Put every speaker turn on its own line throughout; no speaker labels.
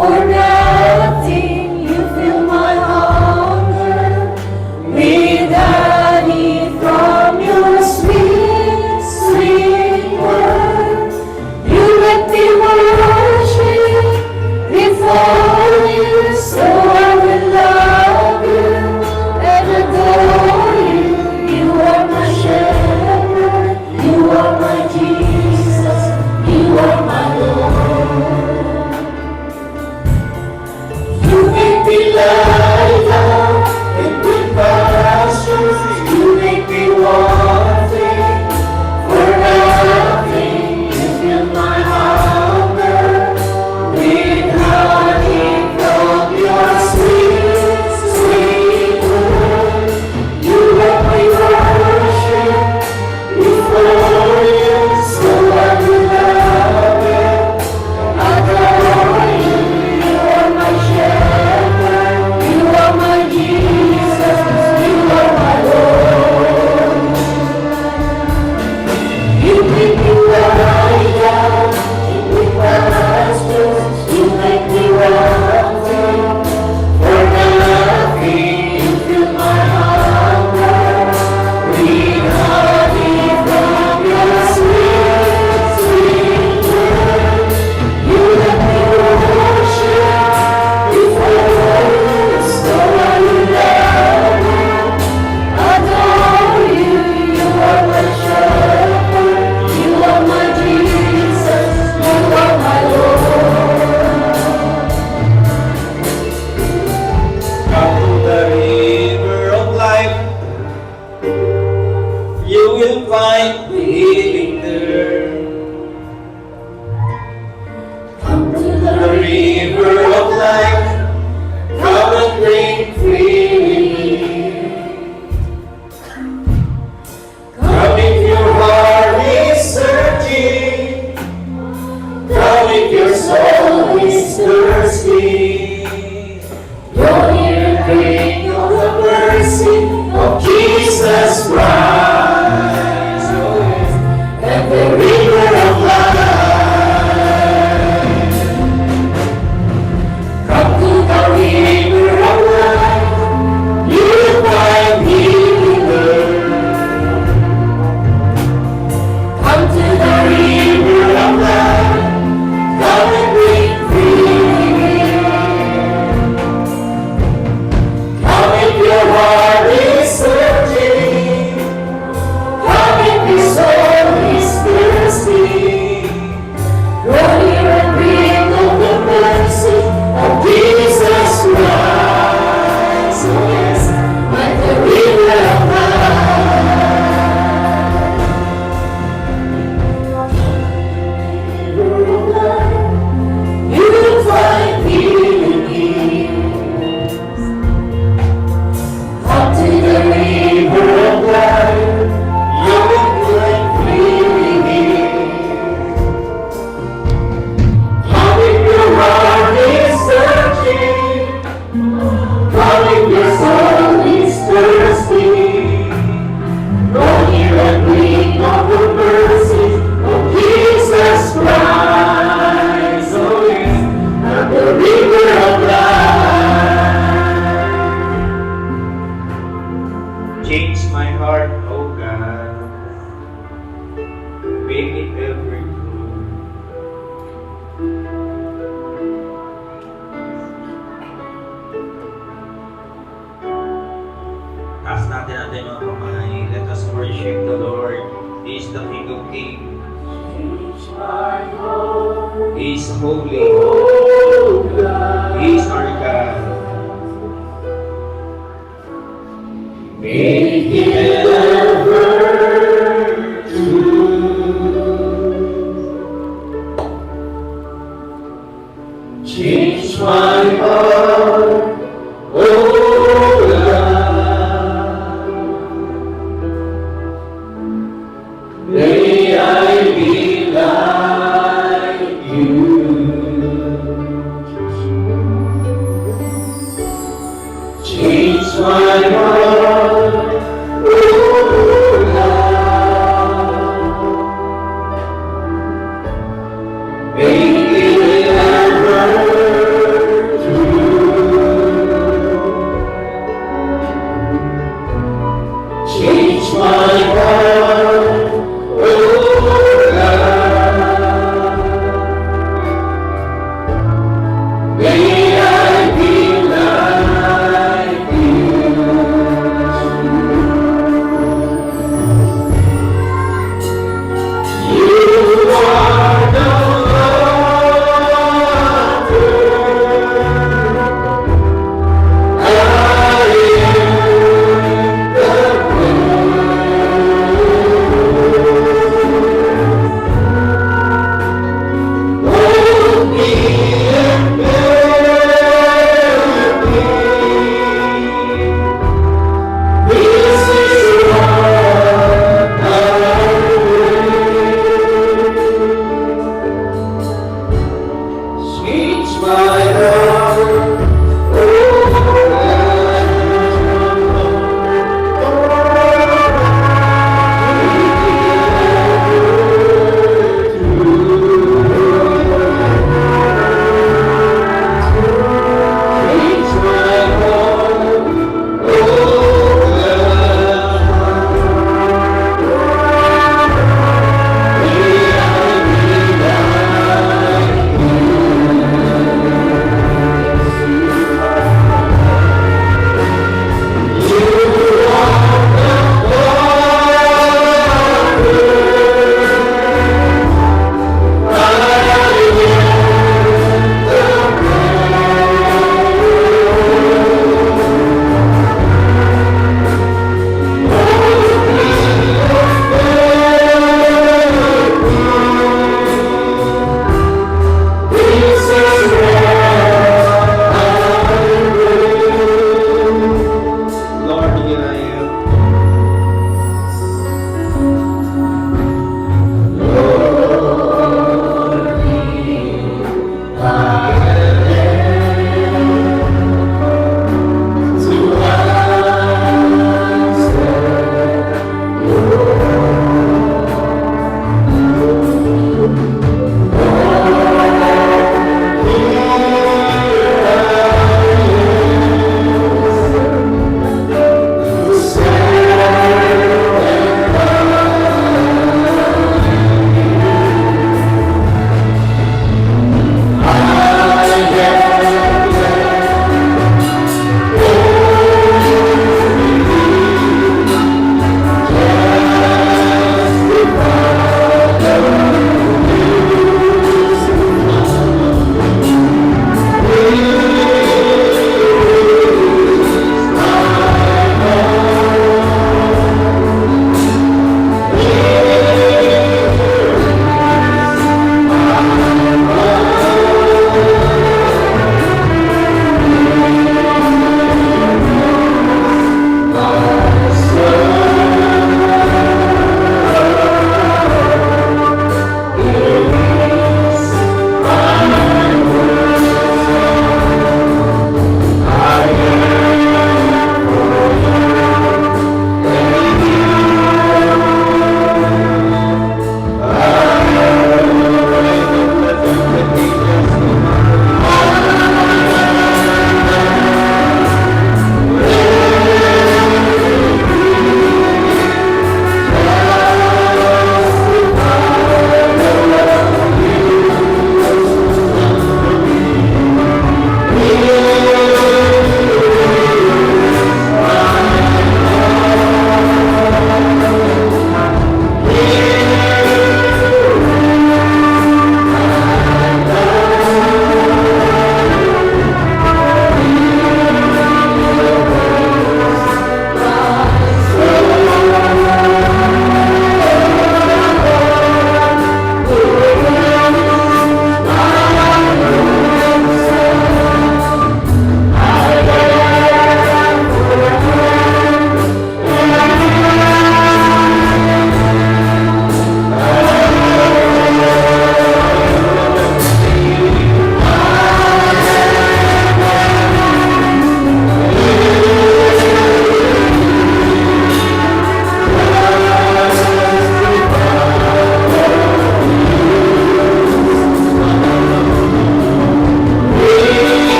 For nothing you fill my hunger with honey from your sweet, sweet word. You let me worship before you, so I will love you and adore you. You are my shepherd, you are my Jesus, you are my Lord. You make me lie down in good pastures, you make me wanting for nothing. You fill my hunger with honey from your sweet, sweet word. You let me worship before you, so I will love you, adore you. You are my shepherd, you are my Jesus, you are my Lord. You make me lie down in green pastures, you make me wanting for nothing. You fill my hunger with honey from your sweet, sweet word. You let me worship before you, so I will love you, adore you. You are my shepherd, you are my Jesus, you are my Lord.
Come to the river of life, you will find healing there.
Come to
The
the
river of life, come and drink freely. Come if your heart is searching, come if your soul is thirsty. Draw near and drink of the mercy of Jesus Christ, and the river of life. Come to the river of life, you will find healing there. Come to the river of life, come and drink freely. Come if your heart is searching, come if your soul is thirsty. Draw near and drink of the mercy of Jesus Christ, oh yes, like the river of life. You will find healing here. Come to the river of life, you will find freely here. Come if your heart is searching, come if your soul is thirsty. Draw near and drink of the mercy of Jesus Christ, oh yes, and the river of life. Change my heart, oh God, make it ever true. Taas natin natin mga kamay. Let us worship the Lord. He is the King of Kings. He is holy. He is our God. Make it ever true. Change my heart, oh God. May I be like you. Change my heart, oh God. Make it ever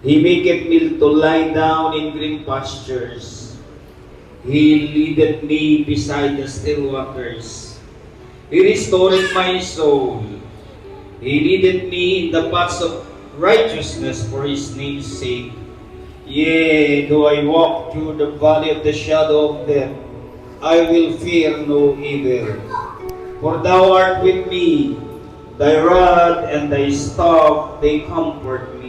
He maketh me to lie down in green pastures. He leadeth me beside the still waters. He restored my soul. He leadeth me in the paths of righteousness for his name's sake. Yea, though I walk through the valley of the shadow of death, I will fear no evil. For thou art with me, thy rod and thy staff, they comfort me.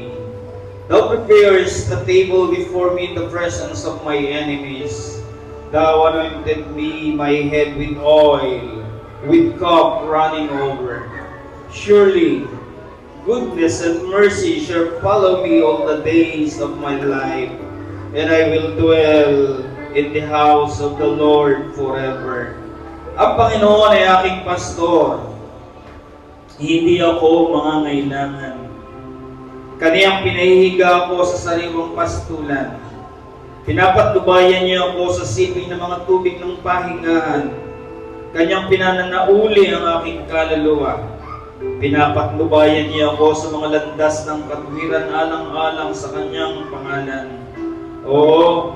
Thou preparest a table before me in the presence of my enemies. Thou anointed me my head with oil, with cup running over. Surely, goodness and mercy shall follow me all the days of my life, and I will dwell in the house of the Lord forever. Ang Panginoon ay aking pastor, hindi ako mangangailangan. Kaniyang pinahihiga ako sa sariwang pastulan. Pinapatnubayan niya ako sa siping ng mga tubig ng pahingahan. Kanyang pinananauli ang aking kaluluwa. Pinapatnubayan niya ako sa mga landas ng katuwiran alang-alang sa kanyang pangalan. Oo,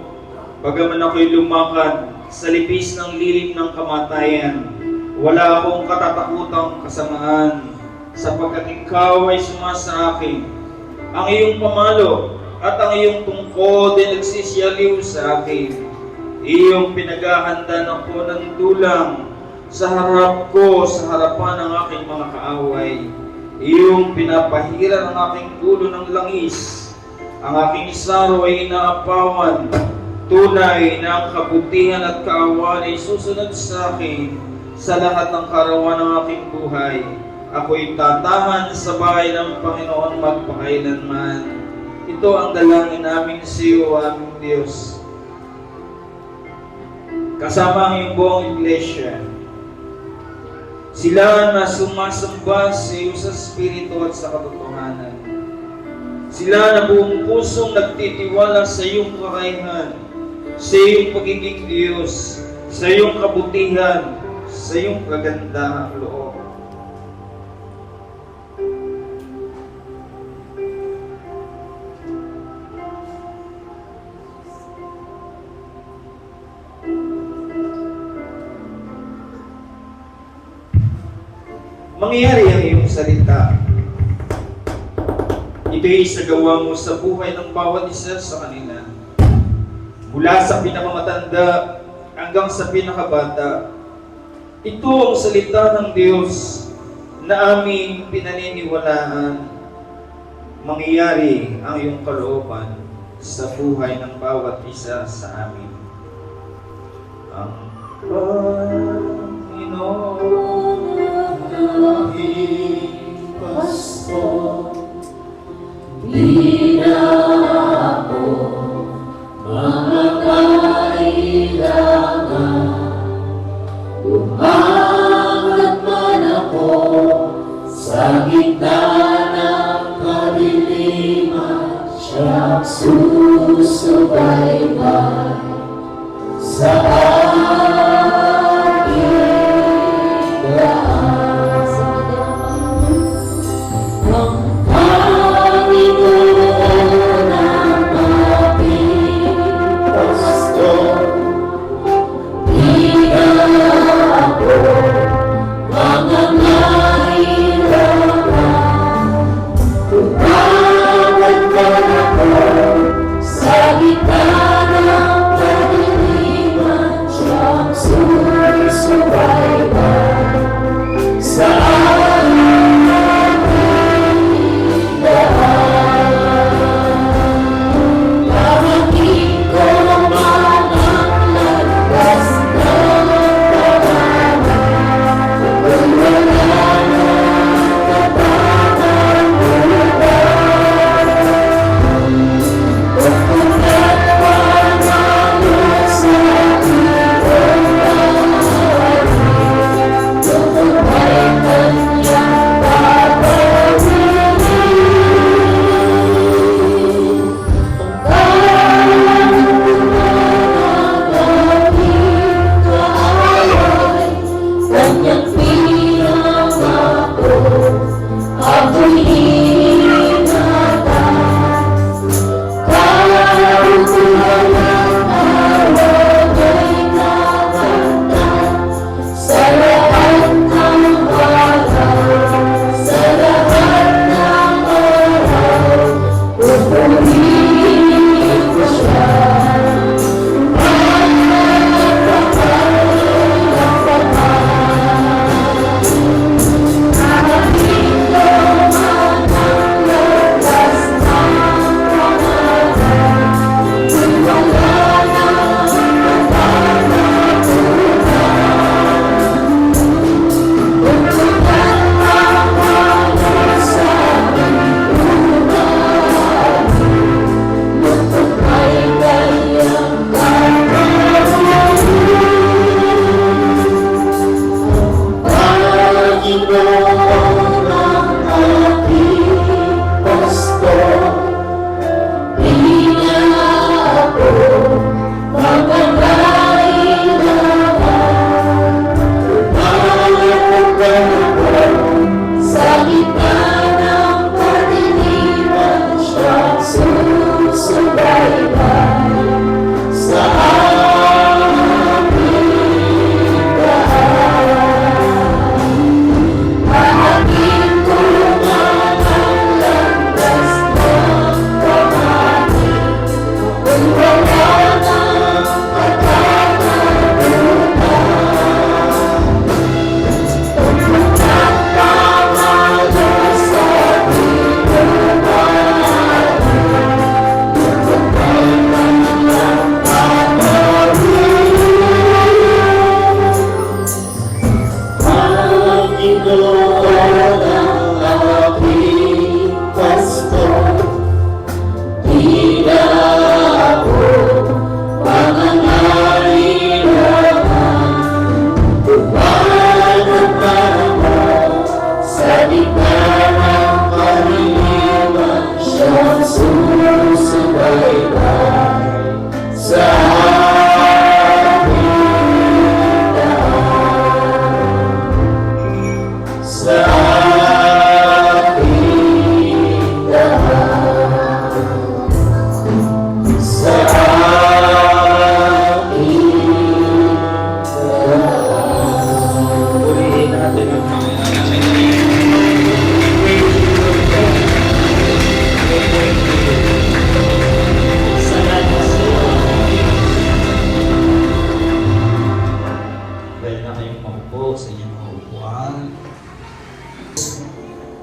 bagaman ako'y lumakad sa lipis ng lilim ng kamatayan, wala akong katatakutang kasamaan, sapagkat ikaw ay sumasa akin. Ang iyong pamalo at ang iyong tungkod ay nagsisiyaliw sa akin. Iyong pinaghahanda ako ng dulang sa harap ko, sa harapan ng aking mga kaaway. Iyong pinapahiran ang aking ulo ng langis. Ang aking saro ay inaapawan. Tunay na ang kabutihan at kaawan ay susunod sa akin sa lahat ng karawan ng aking buhay. Ako'y tatahan sa bahay ng Panginoon magpakailanman. Ito ang dalangin namin sa iyo, aming Diyos. Kasama ang iyong buong iglesia. Sila na sumasamba sa iyo sa Espiritu at sa katotohanan. Sila na buong pusong nagtitiwala sa iyong kakayahan, sa iyong pagiging Diyos, sa iyong kabutihan, sa iyong kagandahang loob. Mangyayari ang iyong salita. Ito'y isagawa mo sa buhay ng bawat isa sa kanila. Mula sa pinakamatanda hanggang sa pinakabata. Ito ang salita ng Diyos na aming pinaniniwalaan. Mangyayari ang iyong kalooban sa buhay ng bawat isa sa amin. Ang Panginoon
aking pastor, di na ako mangangailangan. Umangat man ako sa gitna ng kadiliman, siyang susubaybay sa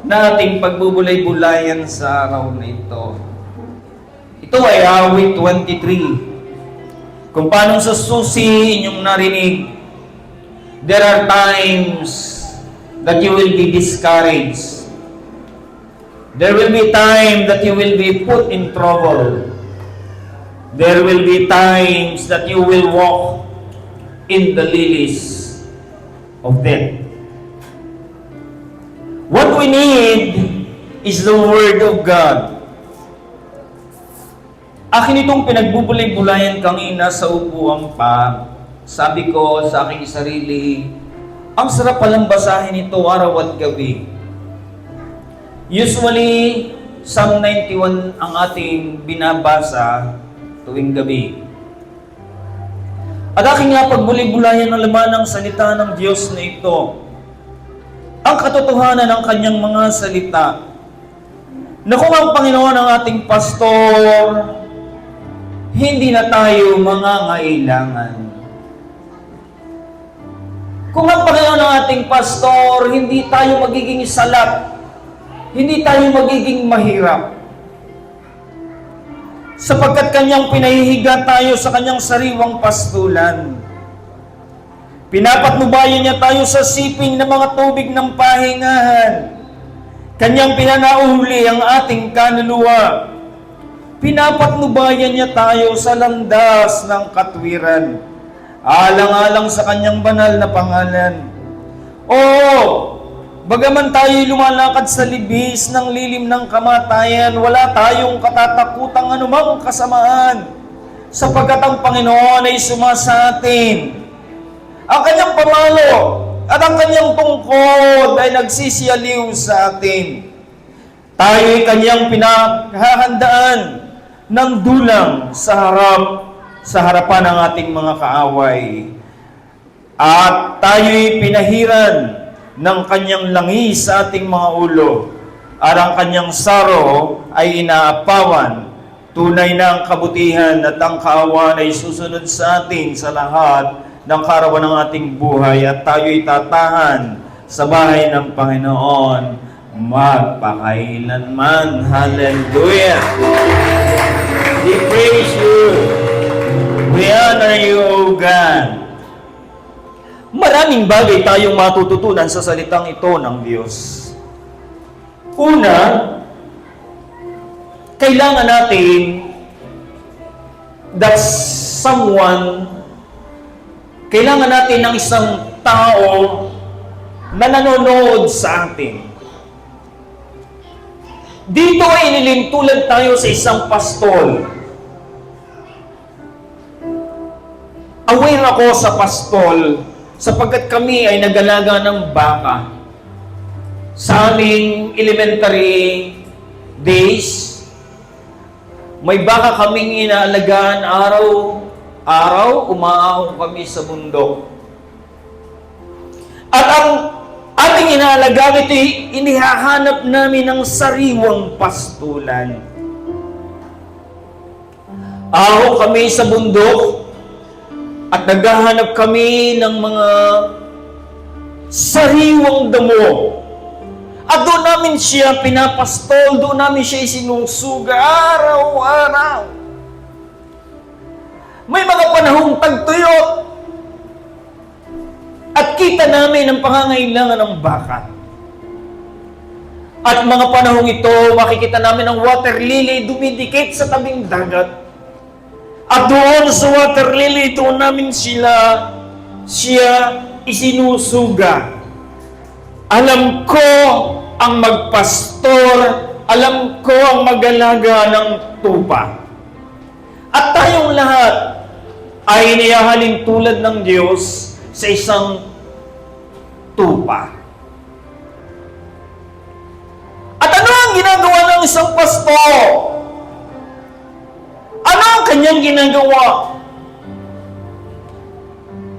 na ating pagbubulay-bulayan sa araw na ito. Ito ay awit 23. Kung paano sa susi inyong narinig, there are times that you will be discouraged. There will be time that you will be put in trouble. There will be times that you will walk in the lilies of death. What we need is the Word of God. Akin itong pinagbubulay-bulayan kanina sa upuan pa. Sabi ko sa aking sarili, ang sarap palang basahin ito araw at gabi. Usually, Psalm 91 ang ating binabasa tuwing gabi. At aking nga pagbulay-bulayan ng laman ng salita ng Diyos na ito, ang katotohanan ng kanyang mga salita, na kung ang Panginoon ang ating pastor, hindi na tayo mangangailangan. Kung ang Panginoon ang ating pastor, hindi tayo magiging salat, hindi tayo magiging mahirap. Sapagkat kanyang pinahihiga tayo sa kanyang sariwang pastulan. Pinapatnubayan niya tayo sa siping ng mga tubig ng pahingahan. Kanyang pinanauli ang ating kaluluwa. Pinapatnubayan niya tayo sa landas ng katwiran. Alang-alang sa kanyang banal na pangalan. Bagaman tayo'y lumalakad sa libis ng lilim ng kamatayan, wala tayong katatakutang anumang kasamaan, sapagkat ang Panginoon ay sumasa atin. Ang kanyang pamalo at ang kanyang tungkod ay nagsisiyaliw sa atin. Tayo'y kanyang pinaghahandaan ng dulang sa harapan ng ating mga kaaway. At tayo'y pinahiran ng kanyang langis sa ating mga ulo, at ang kanyang saro ay inaapawan. Tunay na ang kabutihan at ang kaawan ay susunod sa atin sa lahat ng karawan ng ating buhay, at tayo'y tatahan sa bahay ng Panginoon magpakailanman. Hallelujah! We praise you. We honor you, O God. Maraming bagay tayong matututunan sa salitang ito ng Diyos. Una, kailangan natin kailangan natin ng isang tao na nanonood sa atin. Dito ay inilintulad tayo sa isang pastol. Aware ako sa pastol sapagkat kami ay nag-alaga ng baka. Sa aming elementary days, may baka kaming inaalagaan araw-araw, umaahon kami sa bundok. At ang ating inaalagaan ito, inihahanap namin ng sariwang pastulan. Ahon kami sa bundok, at naghahanap kami ng mga sariwang damo. At doon namin siya pinapastol, doon namin siya isinusuga araw-araw. May mga panahong tagtuyot at kita namin ang pangangailangan ng baka. At mga panahong ito, makikita namin ang water lily dumidikit sa tabing dagat. At doon sa water lily, doon namin siya isinusuga. Alam ko ang magpastor, alam ko ang mag-alaga ng tupa. At tayong lahat ay inihahalin tulad ng Diyos sa isang tupa. At ano ang ginagawa ng isang pastor? Ano ang kanyang ginagawa?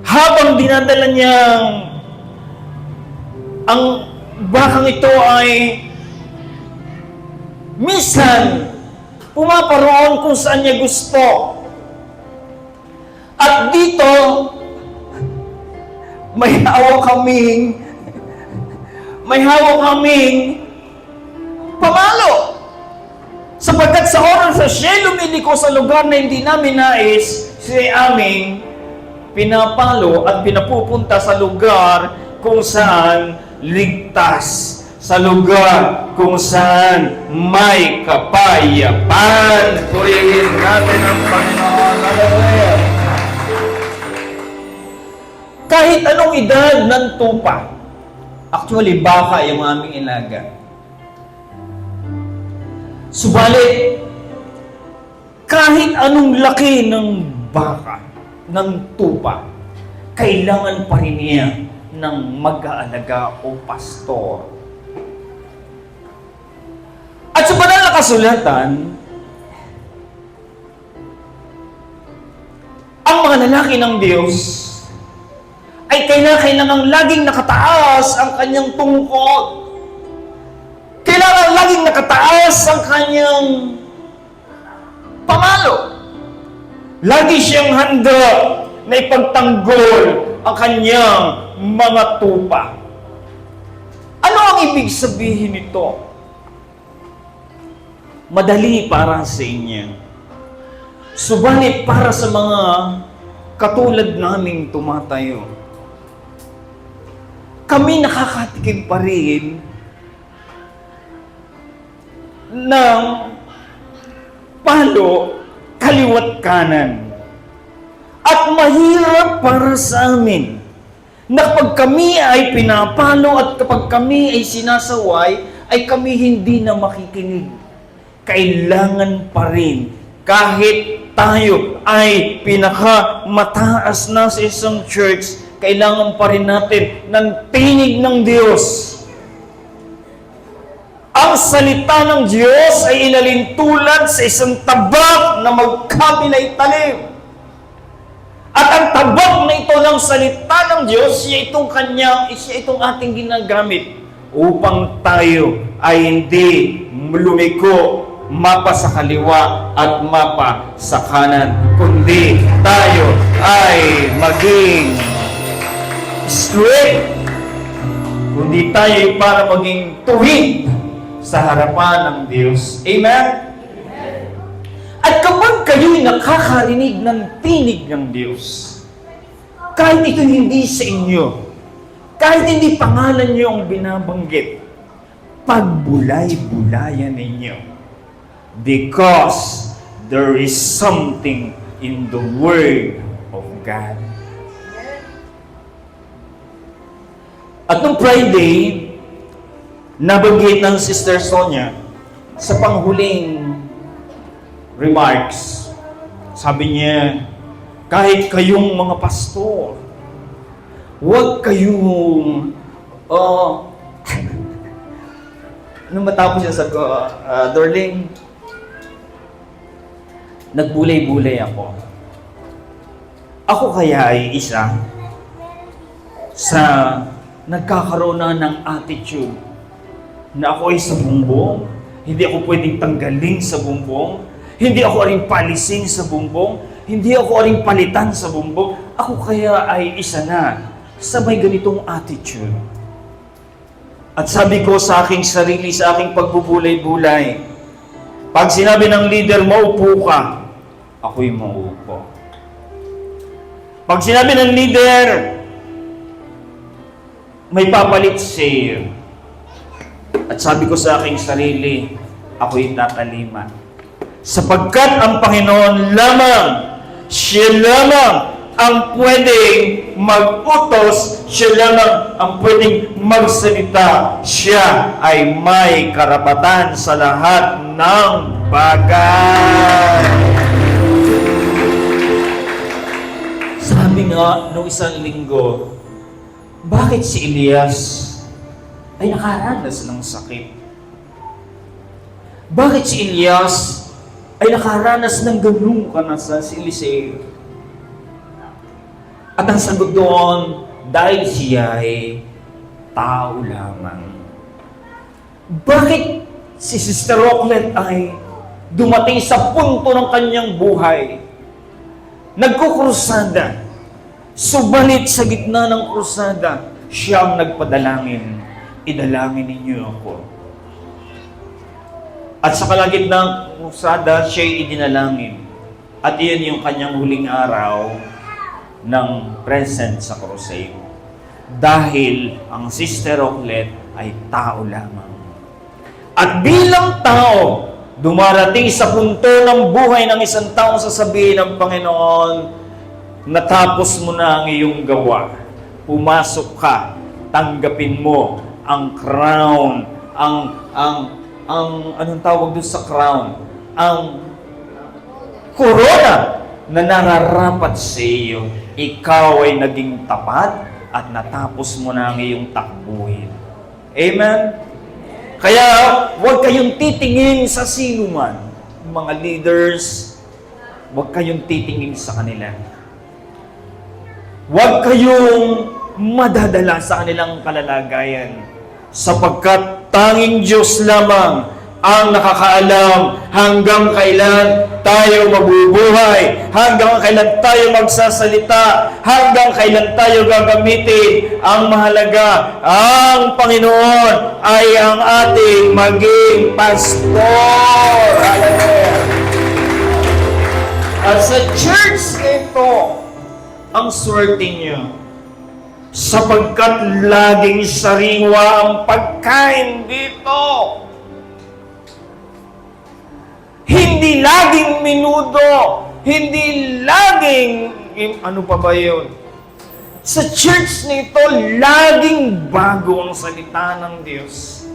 Habang dinadala niyang ang bakang ito ay minsan pumaparoon kung saan niya gusto. At dito, may hawak kaming
pamalo. Sapagkat sa oras na siya lumiliko sa lugar na hindi namin nais, siya aming pinapalo at pinapupunta sa lugar kung saan ligtas, sa lugar kung saan may kapayapaan. Purihin natin ang Panginoon. Hallelujah. Kahit anong edad ng tupa, actually baka yung aming ilaga. Subalit, kahit anong laki ng baka, ng tupa, kailangan pa rin niya ng mag-aalaga o pastor. At sa banal na kasulatan, ang mga lalaki ng Diyos ay kailangang laging nakataas ang kanyang tungkod. Kailangan laging nakataas ang kanyang pamalo. Lagi siyang handa na ipagtanggol ang kanyang mga tupa. Ano ang ibig sabihin nito? Madali para sa inyo. Subalit para sa mga katulad naming tumatayo, kami nakakatikim pa rin ng palo kaliwat kanan. At mahirap para sa amin na kapag kami ay pinapalo at kapag kami ay sinasaway, ay kami hindi na makikinig. Kailangan pa rin, kahit tayo ay pinakamataas na sa isang church, kailangan pa rin natin ng tinig ng Diyos. Ang salita ng Diyos ay inalintulad sa isang tabak na magkabilay talim. At ang tabak na ito ng salita ng Diyos, siya itong ating ginagamit upang tayo ay hindi lumiko, mapa sa kaliwa at mapa sa kanan, kundi tayo ay maging straight, kundi tayo ay para maging tuwid sa harapan ng Diyos. Amen? At kapag kayo'y nakakarinig ng tinig ng Diyos, kahit ito hindi sa inyo, kahit hindi pangalan niyo ang binabanggit, pagbulay-bulayan ninyo. Because there is something in the Word of God. At nung Friday, nabanggit ng Sister Sonia sa panghuling remarks. Sabi niya, kahit kayong mga pastor, huwag kayong nung matapos siya sabi ko, darling, nagbulay-bulay ako. Ako kaya ay isa sa nagkakaroon na ng attitude na ako ay sa bumbong, hindi ako pwedeng tanggalin sa bumbong, hindi ako aring palisin sa bumbong, hindi ako aring palitan sa bumbong. Ako kaya ay isa na sa may ganitong attitude. At sabi ko sa aking sarili, sa aking pagbubulay-bulay, pag sinabi ng leader, maupo ka, ako'y maupo. Pag sinabi ng leader, may papalit siya. At sabi ko sa aking sarili, ako'y tatalima. Sapagkat ang Panginoon lamang, siya lamang ang pwedeng mag-utos, siya lamang ang pwedeng magsalita. Siya ay may karapatan sa lahat ng bagay. Sabi nga noong isang linggo, bakit si Elias ay nakaranas ng sakit? Bakit si Elias ay nakaranas ng ganung kanasan si Eliseo? At ang sagot doon, dahil siya ay tao lamang. Bakit si Sister Rocklet ay dumating sa punto ng kanyang buhay? Nagkukrusada. Subalit sa gitna ng krusada, siya ang nagpadalangin. Idalangin ninyo ako. At sa kalagitnang krusada, siya'y idinalangin. At iyon yung kanyang huling araw ng present sa crusade. Dahil ang Sister Oclet ay tao lamang. At bilang tao, dumarating sa punto ng buhay ng isang taong sasabihin ng Panginoon, natapos mo na ang iyong gawa. Pumasok ka, tanggapin mo ang crown, anong tawag doon sa crown? Ang corona na nararapat sa iyo. Ikaw ay naging tapat at natapos mo na ang iyong takbuhin. Amen? Kaya huwag kayong titingin sa sino man. Mga leaders, huwag kayong titingin sa kanila. Huwag kayong madadala sa kanilang kalalagayan. Sapagkat tanging Diyos lamang ang nakakaalam hanggang kailan tayo mabubuhay, hanggang kailan tayo magsasalita, hanggang kailan tayo gagamitin. Ang mahalaga, ang Panginoon ay ang ating maging pastor. Hallelujah! At sa church ito, ang swerte niyo, sapagkat laging sariwa ang pagkain dito. Hindi laging minudo, hindi laging, ano pa ba yun? Sa church nito, laging bago ang salita ng Diyos.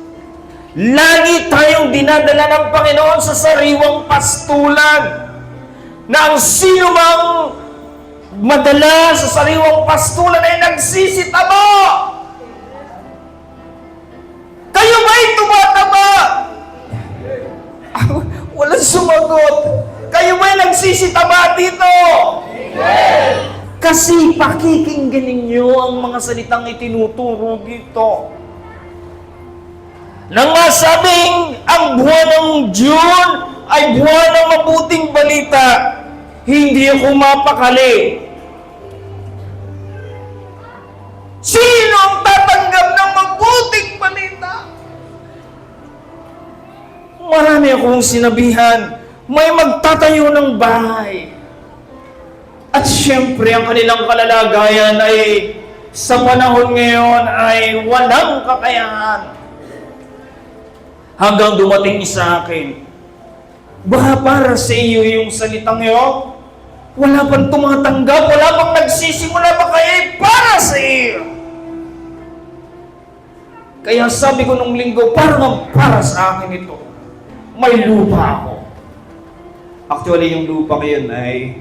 Lagi tayong dinadala ng Panginoon sa sariwang pastulan na ang sino mang madala sa sariwang pastulan ay nagsisitaba. Kayo ba'y tumataba? Walang sumagot. Kayo ba'y nagsisitaba dito? Kasi pakikinggan ninyo ang mga salitang itinuturo dito. Nang masabing ang buwan ng June ay buwan ng mabuting balita, hindi ako mapakali. Sino ang tatanggap ng mabuting balita? Marami akong sinabihan, may magtatayo ng bahay. At siyempre, ang kanilang kalalagayan ay sa panahon ngayon ay walang kakayahan. Hanggang dumating sa akin, baka para sa iyo yung salitang yun? Wala pang tumatanggap, wala pang nagsisimula, baka para sa iyo. Kaya sabi ko nung linggo, parang para sa akin ito. May lupa ako. Actually, yung lupa ko yun ay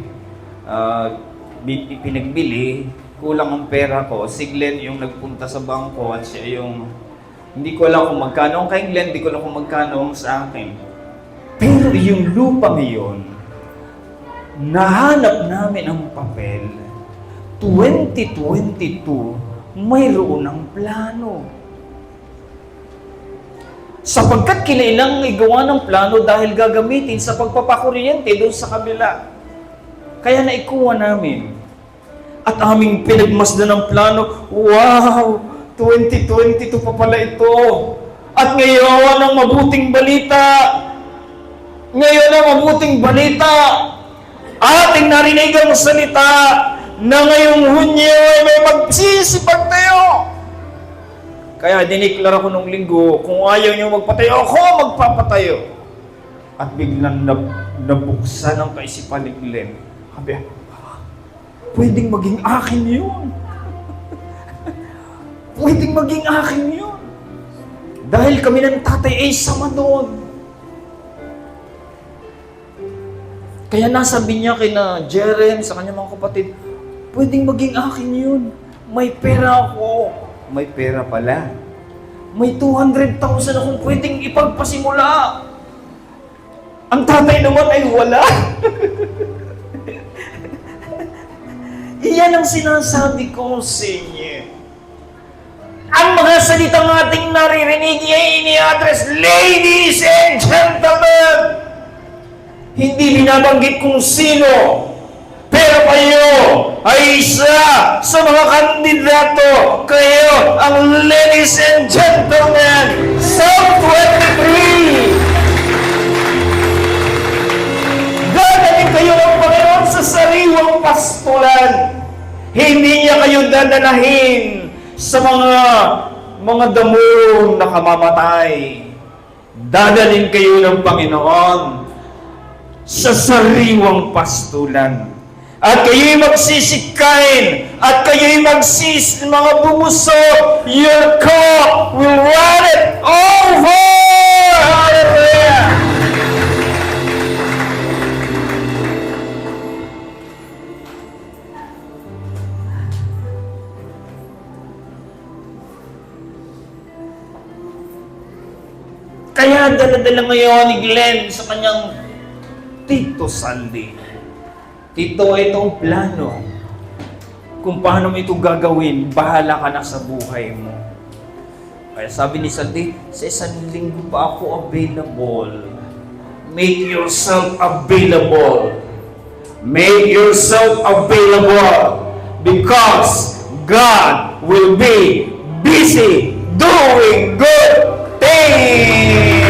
pinagbili, kulang ang pera ko. Si Glenn yung nagpunta sa bangko at siya yung, hindi ko alam kung magkano ang kay Glenn, hindi ko alam kung magkano ang sa akin. Pero yung lupa ngayon, nahanap namin ang papel, 2022, mayroon ng plano. Sapagkat kinailangang igawa ng plano dahil gagamitin sa pagpapakuryente doon sa kabila. Kaya naikuha namin. At aming pinagmasdan ng plano, wow, 2022 pa pala ito. At ngayon ang mabuting balita. Ngayon ang mabuting balita. Ating narinig ang salita na ngayong Hunyo ay may magsisipag tayo. Kaya diniklara ko nung linggo, kung ayaw niyo magpatayo, ako magpapatayo. At biglang nabuksan ang kaisipan ni Glenn. Sabi, pwedeng maging akin yun. Pwedeng maging akin yun. Dahil kami ng tatay ay sama doon. Kaya nasabi niya kina Jeren, sa kanyang mga kapatid, pwedeng maging akin yun. May pera ako. May pera pala. May 200,000 akong pwedeng ipagpasimula. Ang tatay naman ay wala. Iyan ang sinasabi ko sa inyo. Ang mga salitang ating naririnig ay ini-address, ladies and gentlemen. Hindi binabanggit kung sino. Pero kayo ay isa sa mga kandidato. Kayo ang ladies and gentlemen, Psalm 23. Hindi niya kayo dadalahin sa mga damong nakamamatay. Dadalhin kayo ng Panginoon sa sariwang pastulan. At kayo'y magsisikain, at kayo'y mga bumusok, your cup will run it over! Hallelujah! Kaya dala-dala ngayon ni Glenn sa kanyang Tito Saldi. Tito, itong plano. Kung paano mo ito gagawin, bahala ka na sa buhay mo. Kaya sabi ni Saldi, sa isang linggo pa ako available. Make yourself available. Make yourself available. Because God will be busy doing good things.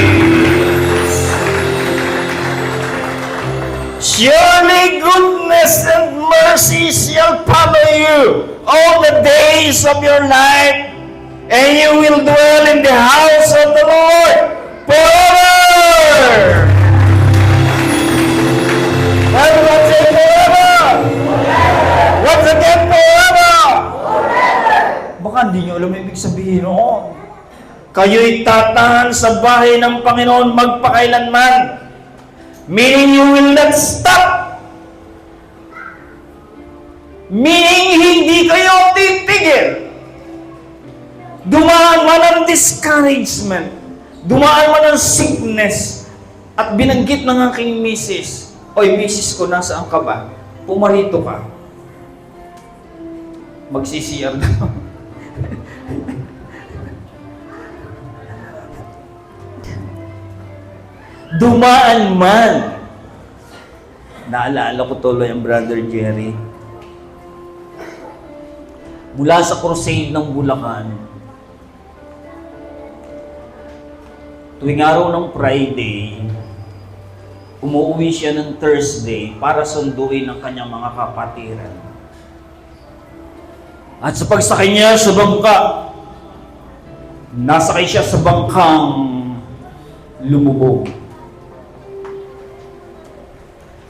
Surely goodness and mercy shall follow you all the days of your life, and you will dwell in the house of the Lord forever. And what's it forever? What's again forever? Baka hindi nyo alam ibig sabihin noon. Kayo'y tatahan sa bahay ng Panginoon magpakailanman. Meaning you will not stop. Meaning hindi kayo titigil. Dumaan man ang discouragement, dumaan man ang sickness, at binanggit ng aking misis, oy misis ko, nasaan ka ba? Pumarito ka. Magsisiyar daw. Dumaan man. Naalala ko tuloy ang Brother Jerry. Mula sa crusade ng Bulacan, tuwing araw ng Friday, umuwi siya ng Thursday para sunduin ang kanyang mga kapatiran. At sa pagsakay niya sa bangka, nasakay siya sa bangkang lumubog.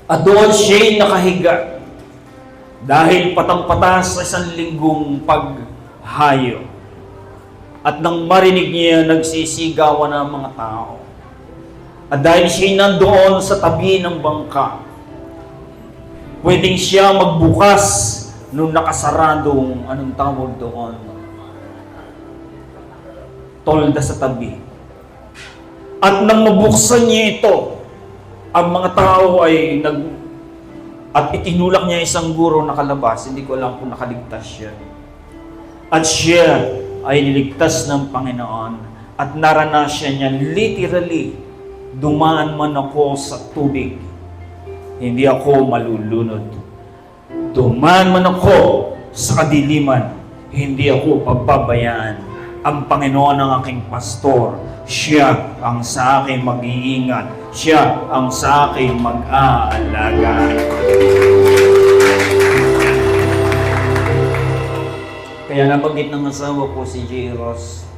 At doon siya'y nakahiga dahil patang-patas sa isang linggong paghayo. At nang marinig niya, nagsisigawan ng mga tao. At dahil siya'y nandoon sa tabi ng bangka, pwedeng siya magbukas nung nakasaradong, anong tawag doon? Tolda sa tabi. At nang mabuksan niya ito, ang mga tao ay at itinulak niya isang guro na kalabas. Hindi ko alam kung nakaligtas siya. At siya ay niligtas ng Panginoon. At naranasan niya literally, dumaan man ako sa tubig, hindi ako malulunod. Dumaan man ako sa kadiliman, hindi ako pababayaan. Ang Panginoon ang aking pastor. Siya ang sa akin mag-iingat. Siya ang sa akin mag-aalaga. Kaya nabanggit ng asawa ko si J. Ross.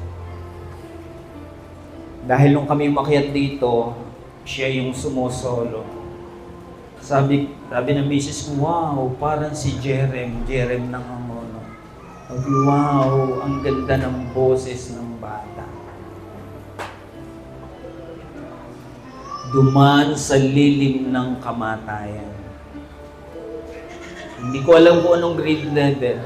Dahil nung kami makiat dito, siya yung sumusolo. Sabi ng misis ko, wow, parang si Jerem ng Angono. Sabi, wow, ang ganda ng boses ng bata. Dumaan sa lilim ng kamatayan. Hindi ko alam kung anong grade level.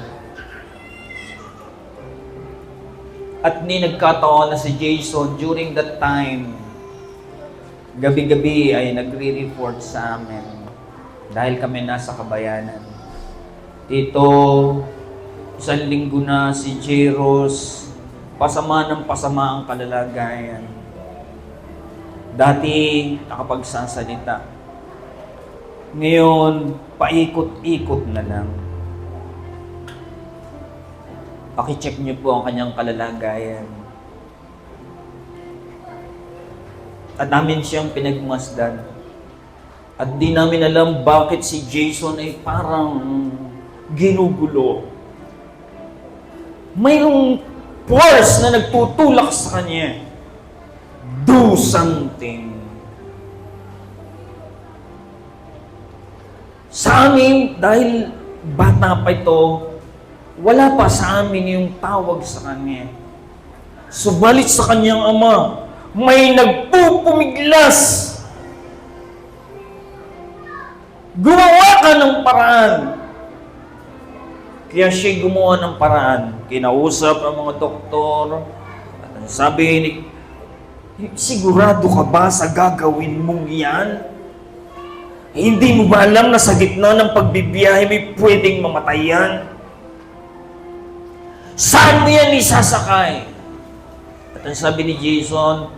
At nagkataon na si Jason during that time, gabi-gabi ay nagre-report sa amin dahil kami nasa Kabayanan. Dito, isang linggo na si Jairus, pasama ng pasama ang kalalagayan. Dati, nakapagsasalita. Ngayon, paikot-ikot na lang. Pakicheck niyo po ang kanyang kalalagayan. At namin siyang pinagmasdan. At di namin alam bakit si Jason ay parang ginugulo. Mayroong force na nagtutulak sa kanya. Do something. Sa amin, dahil bata pa ito, wala pa sa amin yung tawag sa kanya. Subalit sa kanyang ama, may nagpupumiglas. Gumawa ka ng paraan. Kaya siya gumawa ng paraan. Kinausap ang mga doktor. At ang sabi ni, sigurado ka ba sa gagawin mong yan? Hindi mo ba alam na sa gitna ng pagbibiyahe may pwedeng mamatay yan? Saan mo yan isasakay? At ang sabi ni Jason,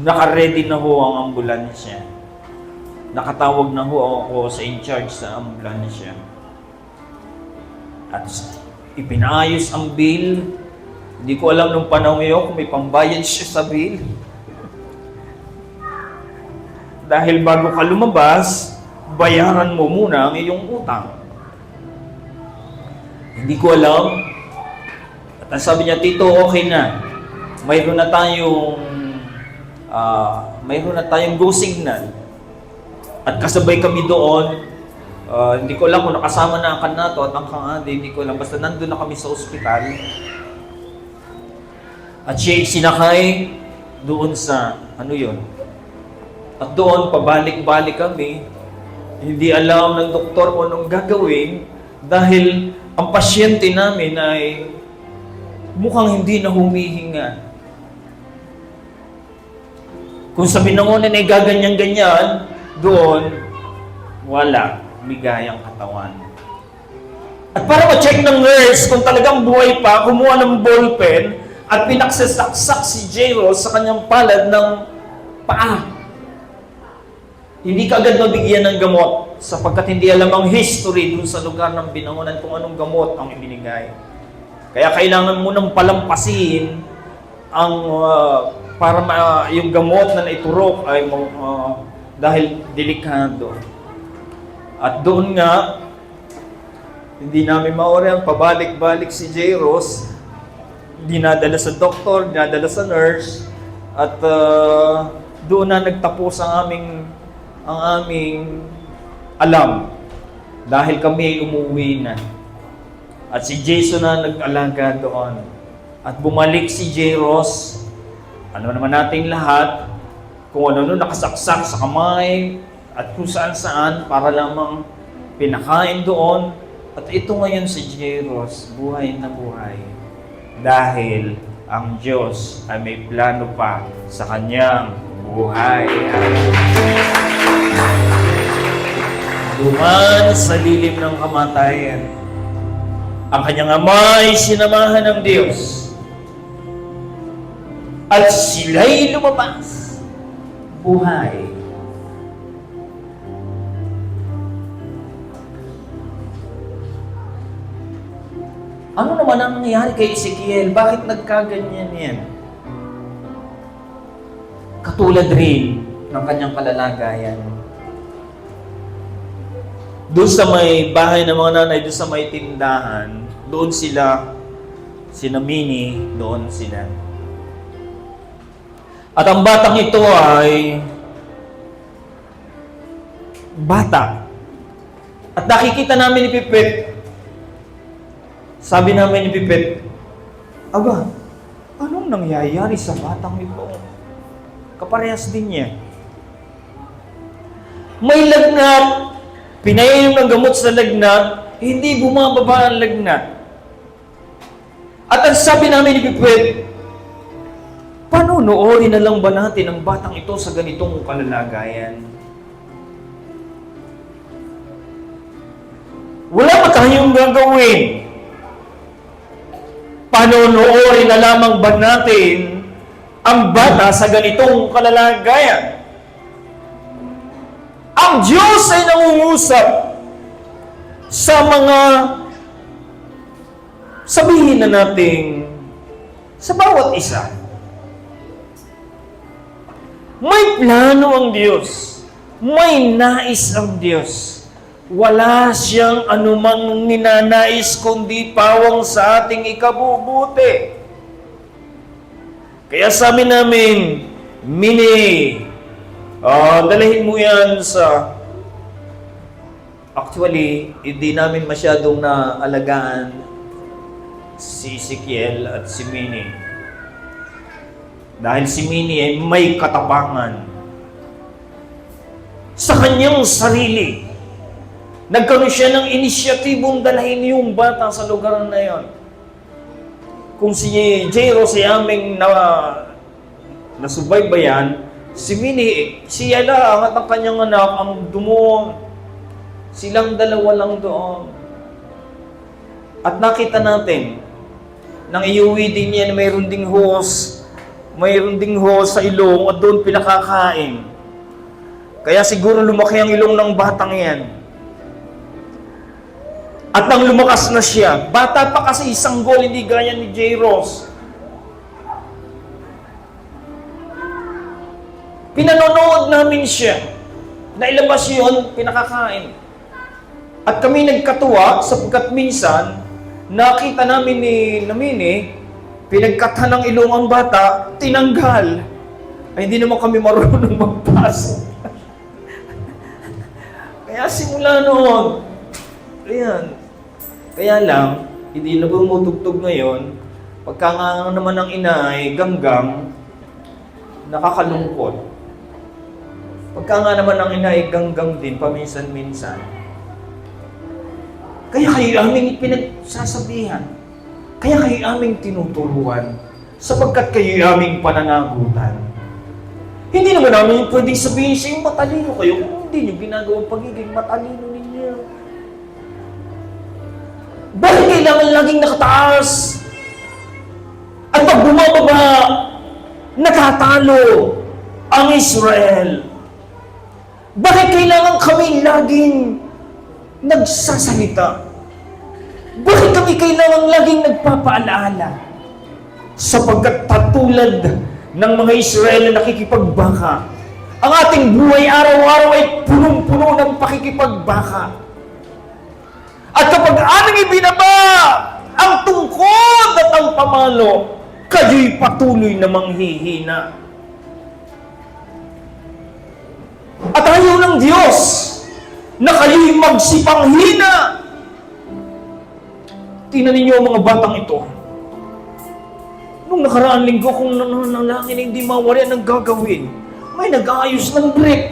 naka-ready na ho ang ambulansya. Nakatawag na ho ako sa in-charge sa ambulansya. At ipinaayos ang bill. Hindi ko alam nung panahon yun kung may pambayad siya sa bill. Dahil bago ka lumabas, bayaran mo muna ang iyong utang. Hindi ko alam. At ang sabi niya, Tito, okay na. Mayroon na tayong go signal. At kasabay kami doon. Hindi ko alam kung nakasama na ang kanato at ang kangade, hindi ko alam. Basta nandun na kami sa ospital. At siya sinakay doon sa, At doon, pabalik-balik kami. Hindi alam ng doktor kung anong gagawin dahil ang pasyente namin ay mukhang hindi na humihinga. Kung sa binangonan ay gaganyan-ganyan, doon, wala. Migayang katawan. At para ma-check ng nurse kung talagang buhay pa, kumuha ng ballpen at pinaksasaksak si Jairus sa kanyang palad ng paa. Hindi ka agad mabigyan ng gamot sapagkat hindi alam ang history dun sa lugar ng binangonan kung anong gamot ang ibinigay. Kaya kailangan mo nang palampasin ang yung gamot na naiturok ay dahil delikado. At doon nga, hindi namin mauri ang pabalik-balik si Jairus, dinadala sa doktor, dinadala sa nurse, at doon na nagtapos ang aming alam. Dahil kami ay umuwi na. At si Jason na nag-alaga doon. At bumalik si Jairus, ano naman natin lahat, kung ano nakasaksak sa kamay, at kung saan-saan para lamang pinakain doon. At ito ngayon si Jairus, buhay na buhay. Dahil ang Diyos ay may plano pa sa kanyang buhay. Duman sa lilim ng kamatayan, ang kanyang ama ay sinamahan ng Diyos. At sila'y lumabas. Buhay. Ano naman ang nangyari kay Ezekiel? Bakit nagkaganyan yan? Katulad rin ng kanyang kalalagayan. Doon sa may bahay ng mga nanay, doon sa may tindahan, doon sila, sinamini, doon sila. At ang batang ito ay bata. At nakikita namin ni Pipit. Sabi namin ni Pipit, aba, anong nangyayari sa batang ito? Kaparehas din niya. May lagnat, pinainom ng gamot sa lagnat, hindi bumababa ang lagnat. At ang sabi namin ni Pipit, panunuorin na lang ba natin ang batang ito sa ganitong kalalagayan? Wala pa tayong gagawin. Panunuorin na lamang ba natin ang bata sa ganitong kalalagayan? Ang Diyos ay nangungusap sa mga sabihin na nating sa bawat isa. May plano ang Diyos. May nais ang Diyos. Wala siyang anumang ninanais kundi pawang sa ating ikabubuti. Kaya sabi namin, Mini, dalahin mo yan sa... Actually, hindi namin masyadong naalagaan si Ezekiel at si Mini. Dahil si Mini ay may katapangan sa kanyang sarili. Nagkaroon siya ng inisyatibong dalahin yung bata sa lugar na yon. Kung si Jairo si aming nasubaybayan, si Mini, siya lang at ang kanyang anak ang dumo. Silang dalawa lang doon. At nakita natin, nang iuwi din niya na mayroon ding hose sa ilong at doon pinakakain. Kaya siguro lumaki ang ilong ng batang yan. At nang lumakas na siya, bata pa kasi isang gol, hindi gaya ni Jairos. Pinanonood namin siya. Nailabas yun, pinakakain. At kami nagkatuwa sapagkat minsan, nakita namin ni Mini, pinagkatan ng ilong ang bata, tinanggal. Ay, hindi naman kami marunong magpasok. Kaya simula noon, ayan. Kaya lang, hindi na bumutugtog ngayon, pagka nga naman ang ina ay ganggang, nakakalungkot. Pagka nga naman ang ina ay ganggang din, paminsan-minsan. Kaya kayo aming pinagsasabihan. Kaya kayo aming tinuturuan, sapagkat kayo aming pananagutan. Hindi naman namin pwedeng sabihin siya yung matalino kayo kung hindi nyo ginagawang pagiging matalino ninyo. Bakit kailangan laging nakataas? At pag bumababa, nakatalo ang Israel. Bakit kailangan kami laging nagsasalita? Bakit kami kailangan laging nagpapaalaala? Sapagkat patulad ng mga Israel na nakikipagbaka, ang ating buhay araw-araw ay punong-puno ng pakikipagbaka. At kapag aming ibinaba ang tungkod at ang pamalo, kayo'y patuloy na manghihina. At ayaw ng Diyos na kayo'y magsipanghina. Tingnan ninyo ang mga batang ito. Nung nakaraan linggo, kung nanalangin hindi mawari ang gagawin, may nag-aayos ng brick.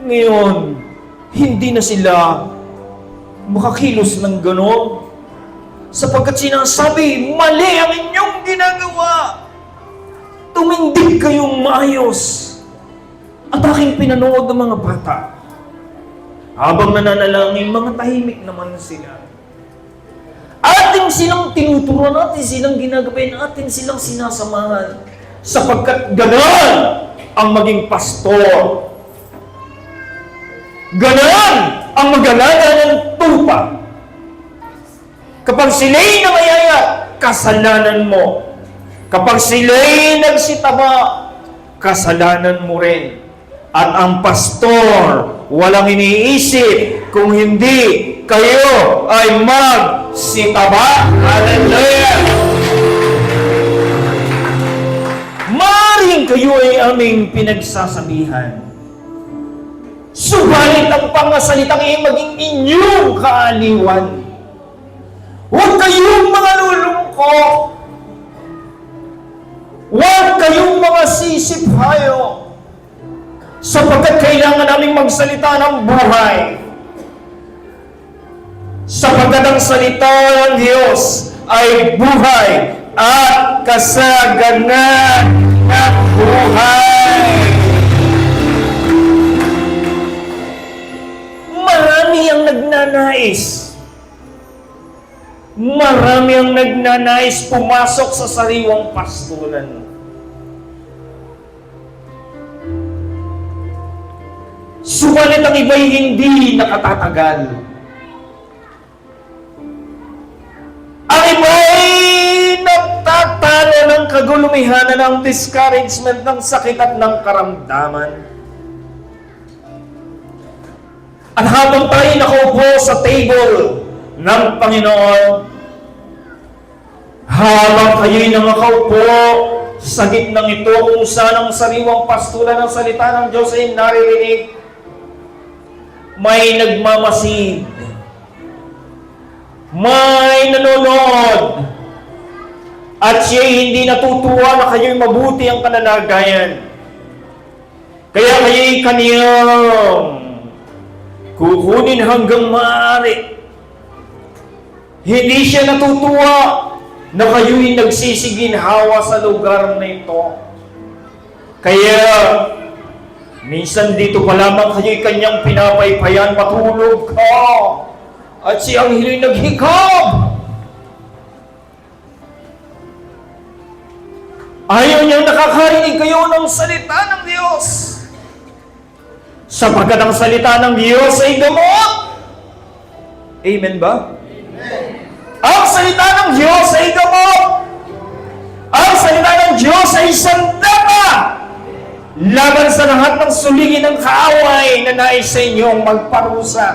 Ngayon, hindi na sila makakilos ng gano'n. Sapagkat sinasabi, mali ang inyong ginagawa. Tumindig kayong maayos. At aking pinanood ng mga bata. Habang nananalangin, mga tahimik naman sila. Ating silang tinuturuan, atin silang ginagawin, atin silang sinasamahan. Sapagkat gano'n ang maging pastor. Gano'n ang mag-alaga ng tupa. Kapag sila'y nangyayat, kasalanan mo. Kapag sila'y nagsitaba, kasalanan mo rin. At ang pastor, walang iniisip kung hindi kayo ay magsitaba. Hallelujah! Maring kayo ay aming pinagsasabihan. Subalit ang pangasalitang ay maging inyong kaaliwan. Huwag kayong mga lulungkot. Huwag kayong mga sisiphayo. Sapagkat kailangan namin magsalita ng buhay. Sapagkat ang salita ng Diyos ay buhay at kasaganan ng buhay. Marami ang nagnanais. Marami ang nagnanais pumasok sa sariwang pastoran. Subalit ang iba'y hindi nakatatagal. Ang iba'y nagtatalo ng kagulumihanan, ng discouragement, ng sakit at ng karamdaman. At habang tayo nakaupo sa table ng Panginoon, habang kayo'y nakaupo sa gitnang ito kung saan ang sariwang pastulan ng salita ng Diyos ay naririnig, may nagmamasid, may nanonood, at siya'y hindi natutuwa na kayo'y mabuti ang kalalagayan. Kaya kayo'y kaniyang kukunin hanggang maaari. Hindi siya natutuwa na kayo'y nagsisiginhawa sa lugar na ito. Kaya, minsan dito pa lamang kayo'y kanyang pinapaypayan, matulog ka. At siyang hilo'y naghikab. Ayaw niyang nakakarinig kayo ng salita ng Diyos. Sapagkat ang salita ng Diyos ay gamot. Amen ba? Amen. Ang salita ng Diyos ay gamot. Ang salita ng Diyos ay sandata laban sa lahat ng sulingin ng kaaway na nais sa inyong magparusa.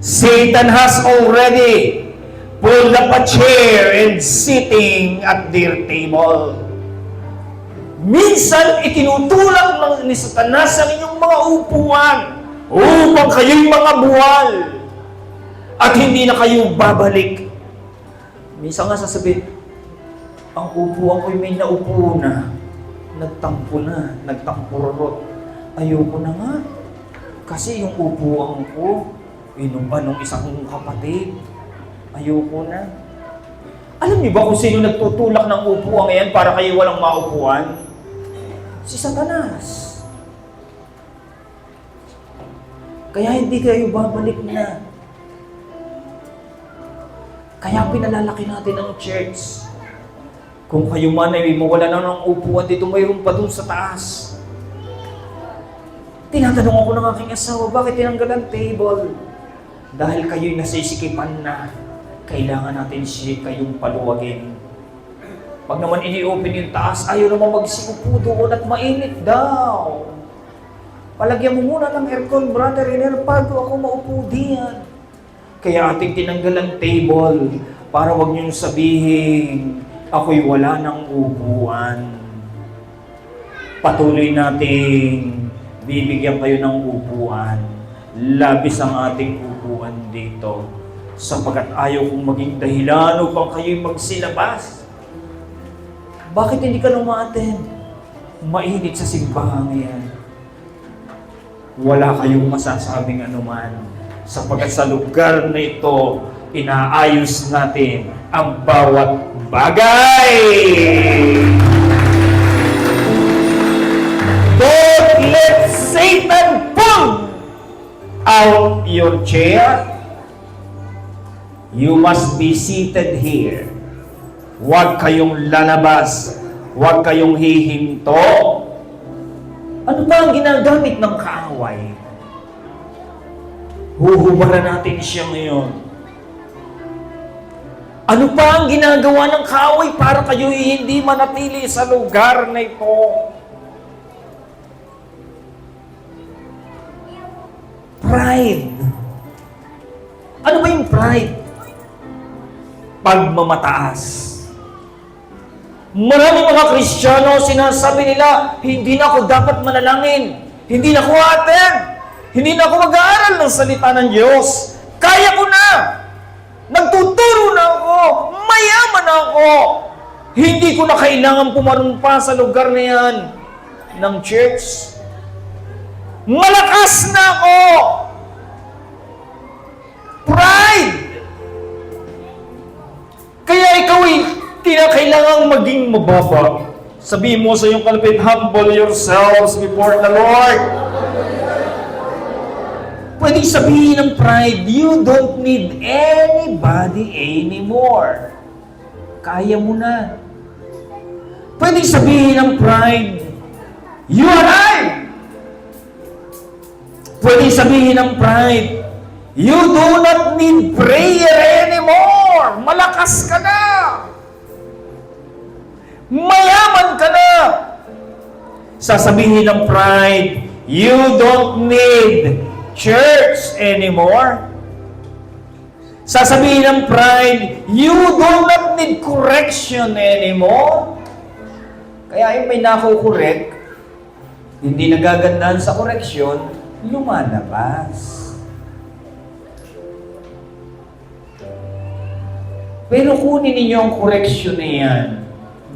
Satan has already pulled up a chair and sitting at their table. Minsan, itinutulak ni Satanas ang inyong mga upuan upang kayo'y mga buwal at hindi na kayo babalik. Minsan nga sasabihin, ang upuan ko'y may naupo na, nagtampo na, nagtampurot. Ayoko na nga. Kasi yung upuan ko, inuman ng isang kapatid. Ayoko na. Alam niyo ba kung sino nagtutulak ng upuan ngayon para kayo walang maupuan? Si Satanas. Kaya hindi kayo babalik na. Kaya pinalalaki natin ang church. Kung kayo man ay mawala na ng upuan dito, mayroon pa dun sa taas. Tinatanong ako ng aking asawa, bakit tinanggal ang table? Dahil kayo'y nasisikipan na. Kailangan natin siya kayong paluwagin. Pag naman ini-open yung taas, ayaw naman magsiupo doon at mainit daw. Palagyan mo muna ng aircon, brother, bago ako maupo diyan. Kaya ating tinanggal ang table para wag niyong sabihin, ako'y wala ng upuan. Patuloy nating bibigyan kayo ng upuan. Labis ang ating upuan dito. Sapagkat ayaw kong maging dahilan upang kayo'y magsilabas. Bakit hindi ka lumaten? Mainit sa simbahan yan. Wala kayong masasabing anuman. Sapagkat sa lugar na ito, inaayos natin ang bawat bagay. Don't let Satan pull out your chair. You must be seated here. Huwag kayong lalabas. Huwag kayong hihinto. Ano ba ang ginagamit ng kaaway? Huhubaran natin siya ngayon. Ano pa ang ginagawa ng kaaway para kayo hindi manatili sa lugar na ito? Pride. Ano ba yung pride? Pagmamataas. Maraming mga Kristiyano, sinasabi nila, hindi na ako dapat manalangin. Hindi na ako attend. Hindi na ako mag-aaral ng salita ng Diyos. Kaya ko na. Nagtuturo na ako. Mayaman na ako. Hindi ko na kailangan pumarumpa sa lugar na yan ng church. Malakas na ako. Pride. Kaya ikaw kinakailangang maging mababa. Sabihin mo sa iyong kalapit, humble yourselves before the Lord. Pwedeng sabihin ng pride, you don't need anybody anymore. Kaya mo na. Pwedeng sabihin ng pride, you arrive. Pwedeng sabihin ng pride, you do not need prayer anymore. Malakas ka na. Mayaman ka na. Sasabihin ng pride, you don't need church anymore. Sasabihin ng pride, you do not need correction anymore. Kaya yung may nako-correct, hindi nagagandahan sa correction, lumalabas. Pero kunin ninyo ang correction na yan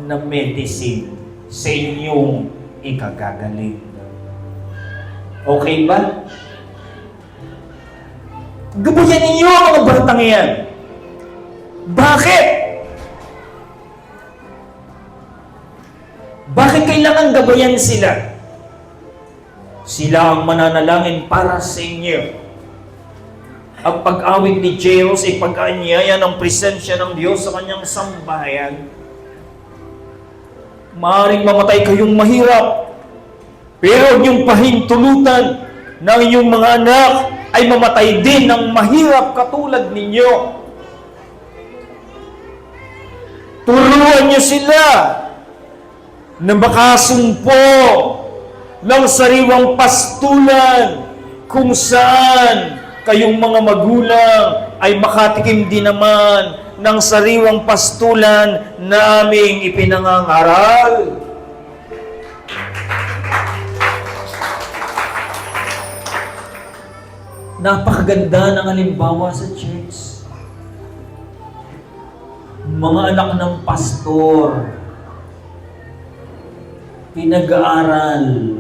na medicine sa inyong ikagagaling. Okay ba? Gabayan ninyo ang mga batang yan. Bakit? Bakit kailangan gabayan sila? Sila ang mananalangin para sa inyo. Ang pag-awit ni Jairus ay pag-anyaya ng presensya ng Diyos sa kanyang sambahayan. Maaaring mamatay kayong mahirap, pero huwag niyong pahintulutan na inyong mga anak ay mamatay din ng mahirap katulad ninyo. Turuan niyo sila na makasumpo ng sariwang pastulan kung saan kayong mga magulang ay makatikim din naman ng sariwang pastulan na aming ipinangangaral. Napakaganda ng halimbawa sa church. Mga anak ng pastor, pinag-aaral.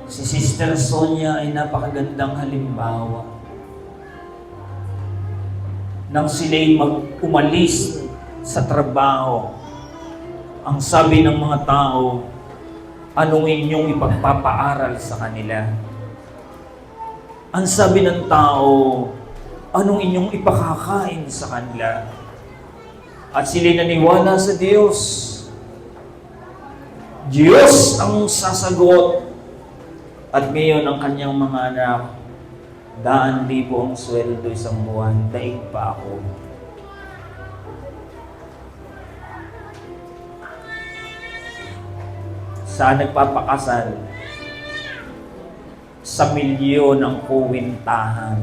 Si Sister Sonia ay napakagandang halimbawa. Nang sila'y umalis sa trabaho, ang sabi ng mga tao, anong inyong ipagpapaaral sa kanila? Ang sabi ng tao, anong inyong ipakakain sa kanila? At sila'y naniwala sa Diyos. Diyos ang sasagot. At ngayon, ang kanyang mga anak, 100,000 ang sweldo isang buwan, daig pa ako. Saan nagpapakasal? Sa milyon ang kuwintahan.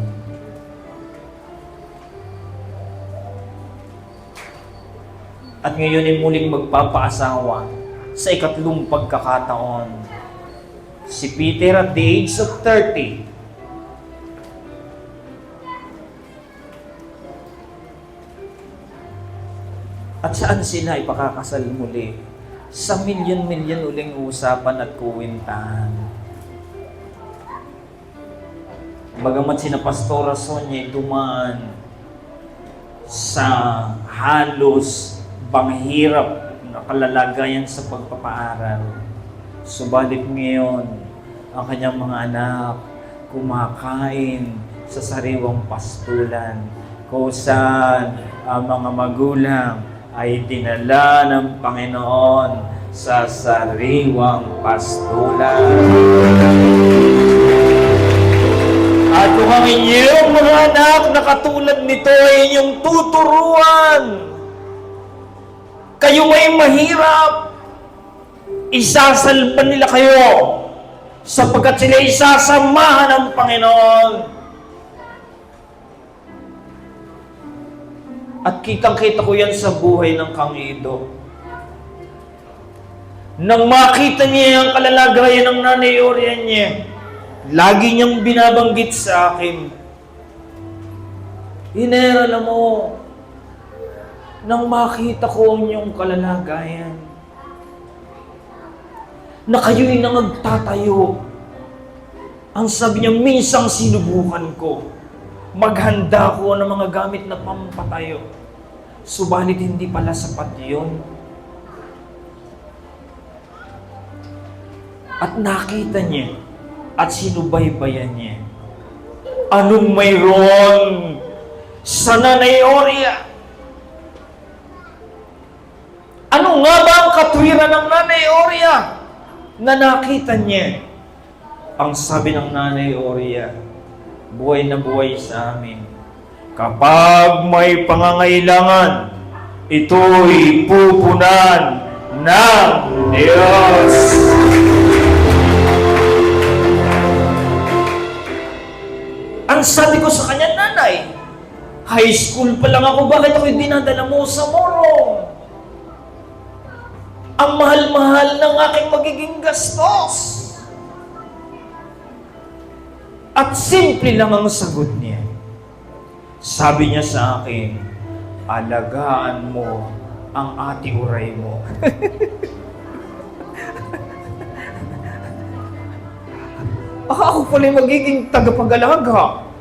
At ngayon ay muling magpapaasawa sa ikatlong pagkakataon. Si Peter at the age of 30. At saan sila ipakakasal muli? Sa milyon-milyon uling usapan at kuwintahan. Bagamat sina Pastora Sonia dumaan sa halos panghirap na kalalagayan sa pagpapaaral, subalit ngayon, ang kanyang mga anak kumakain sa sariwang pastulan kung saan ang mga magulang ay dinala ng Panginoon sa sariwang pastulan. At kung ang inyong mga anak na katulad nito ay inyong tuturuan, kayo ay mahirap, isasalban nila kayo sapagkat sila isasamahan ng Panginoon. At kitang-kita ko yan sa buhay ng Kang Ido. Nang makita niya ang kalalagayan ng Nanay Oria niya, lagi niyang binabanggit sa akin, Iner, alam mo, nang makita ko ang iyong kalalagayan, na kayo'y nangagtatayo. Ang sabi niya, minsang sinubukan ko. Maghanda ko ng mga gamit na pampatayo. Subalit hindi pala sapat yun. At nakita niya at sinubaybayan niya. Anong mayroon sa Nanay Oria? Ano nga ba ang katwiran ng Nanay Oria na nakita niya? Ang sabi ng Nanay Oria, buhay na buhay sa amin. Kapag may pangangailangan, ito'y pupunan ng Diyos. Ang sabi ko sa kanya, nanay, high school pa lang ako, bakit ako'y dinadala mo sa morong? Ang mahal-mahal ng aking magiging gastos. At simple lang ang sagot niya. Sabi niya sa akin, alagaan mo ang ati uray mo. Ako pala yung magiging tagapag-alaga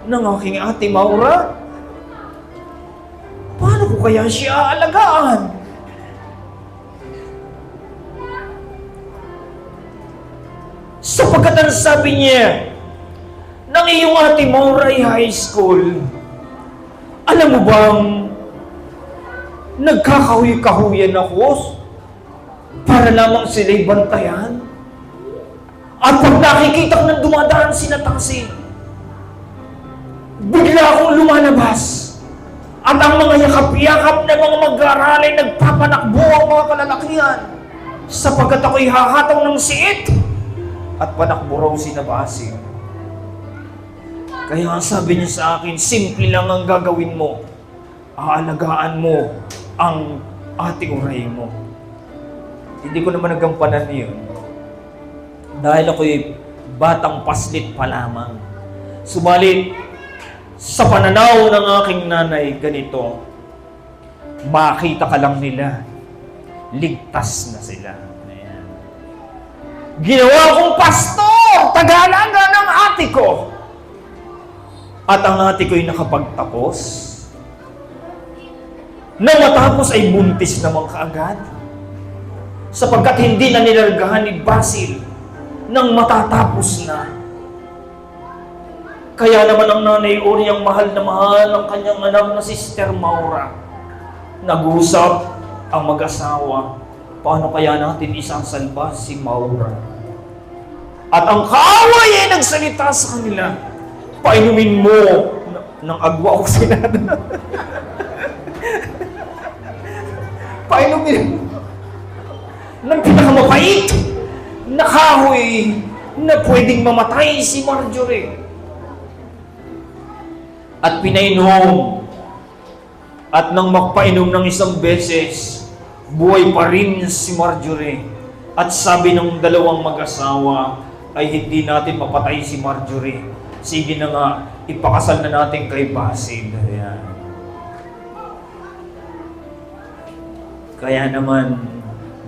ng aking ate Maura. Paano ko kaya siya aalagaan? Sapagkat ang sabi niya, nang iyong ate Maura ay high school, alam mo bang nagkakahuy-kahuyan ako para lamang sila'y bantayan? At pag nakikita ko nang dumadaan si Natasi, bigla akong lumalabas. At ang mga yakap-yakap na mga mag-aaral ay nagpapanakbo ang mga kalalakihan sapagkat ako'y hahataw ng siit at panakbo raw si Nabasi. Kaya sabi niya sa akin, simple lang ang gagawin mo. Aalagaan mo ang ating uray mo. Hindi ko naman nagampanan yun. Dahil ako'y batang paslit pa lamang. Subalit, sa pananaw ng aking nanay, ganito, makita ka lang nila, ligtas na sila. Ayan. Ginawa kong pastor, taga-alaga ng ate ko. At ang ate ko'y nakapagtapos. Nang matapos ay buntis naman kaagad. Sapagkat hindi na nilargahan ni Basil nang matatapos na. Kaya naman ang nanay Ori ang mahal na mahal ang kanyang anak na Sister Maura. Nag-usap ang mag-asawa, paano kaya natin isasalba si Maura? At ang kaaway ay nagsalita sa kanila, painumin mo ng agwa o sinada. Painumin mo ng pinakamapait na kahoy na pwedeng mamatay si Marjorie. At pinainom. At nang magpainom ng isang beses, buhay pa rin si Marjorie. At sabi ng dalawang mag-asawa, ay hindi natin mapatay si Marjorie. Sige na nga, ipakasal na natin kay Basil. Ayan. Kaya naman,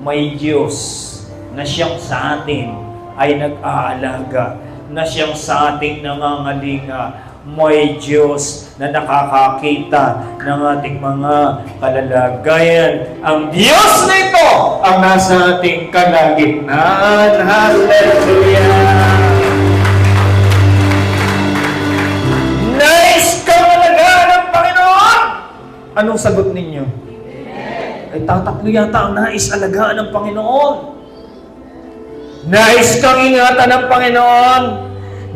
may Diyos na siyang sa atin ay nag-aalaga, na siyang sa ating nangangalinga. May Diyos na nakakakita ng ating mga kalalagayan. Ang Diyos na ito ang nasa ating kalagitnaan. Hallelujah! Nais kang alagaan ng Panginoon? Anong sagot ninyo? Ay tatatlo yata ang nais alagaan ng Panginoon. Nais kang ingatan ng Panginoon.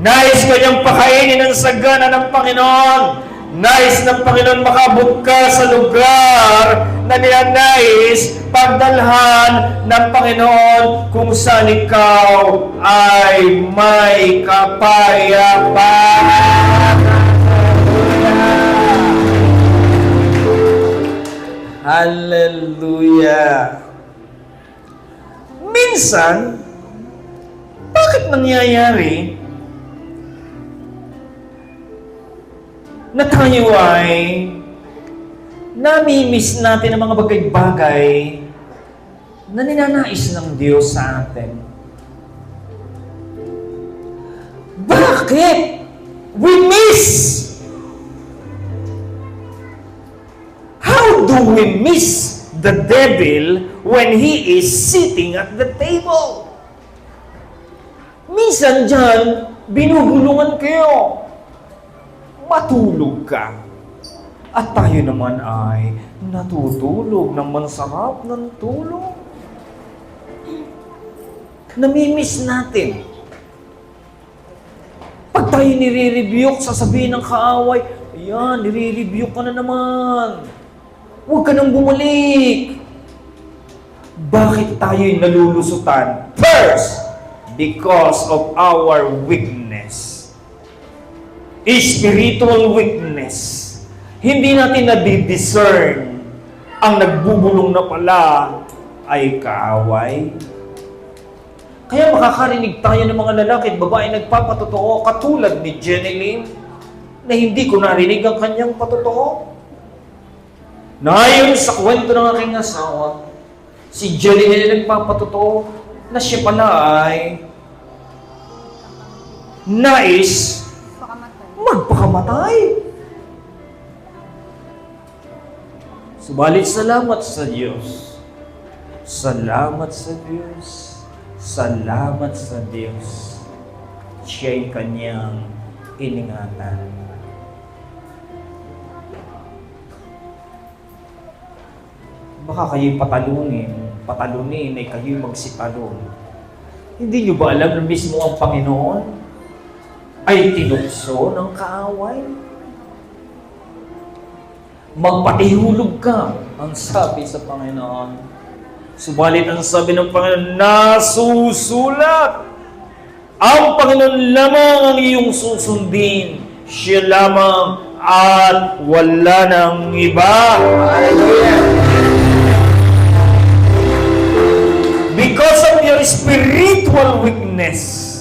Nais kanyang pakainin ng sagana ng Panginoon. Nais ng Panginoon makabot ka sa lugar na ninanais pagdalhan ng Panginoon kung saan ikaw ay may kapayapaan. Hallelujah! Minsan, bakit nangyayari na tayo ay nami-miss natin ang mga bagay-bagay na ninanais ng Diyos sa atin? Bakit we miss? How do we miss the devil when he is sitting at the table? Minsan dyan, binubulungan kayo. Matulog ka. At tayo naman ay natutulog ng mansarap ng tulog. Namimiss natin. Pag tayo nire-rebuke, sasabihin ng kaaway, ayan, nire-rebuke ka na naman. Huwag ka nang bumalik. Bakit tayo'y nalulusutan? First, because of our weakness. spiritual weakness. Hindi natin nadi-discern ang nagbubulong na pala ay kaaway. Kaya makakarinig tayo ng mga lalaki at babae nagpapatotoo katulad ni Jenny Lim na hindi ko narinig ang kanyang patotoo. Na ayon sa kwento ng aking asawa, si Jenny Lim nagpapatotoo na siya pala ay nais magpakamatay. Subalit salamat sa Diyos. Salamat sa Diyos. Salamat sa Diyos. Siya'y kanyang iningatan. Baka kayo'y patalunin ay kayo'y magsitalon. Hindi niyo ba alam na mismo ang Panginoon ay tinukso ng kaaway? Magpatihulog ka, ang sabi sa Panginoon. Subalit ang sabi ng Panginoon, nasusulat. Ang Panginoon lamang ang iyong susundin. Siya lamang at wala nang iba. Hallelujah! Because of your spiritual weakness,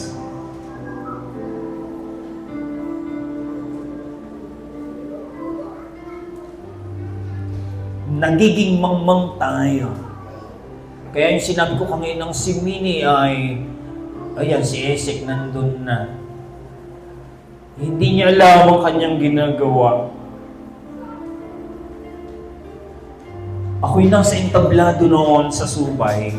nagiging mangmang tayo. Kaya yung sinabi ko kanginang si Minnie ay, ayan, si Esek nandun na. Hindi niya alam ang kanyang ginagawa. Ako'y nasa entablado noon sa Subay.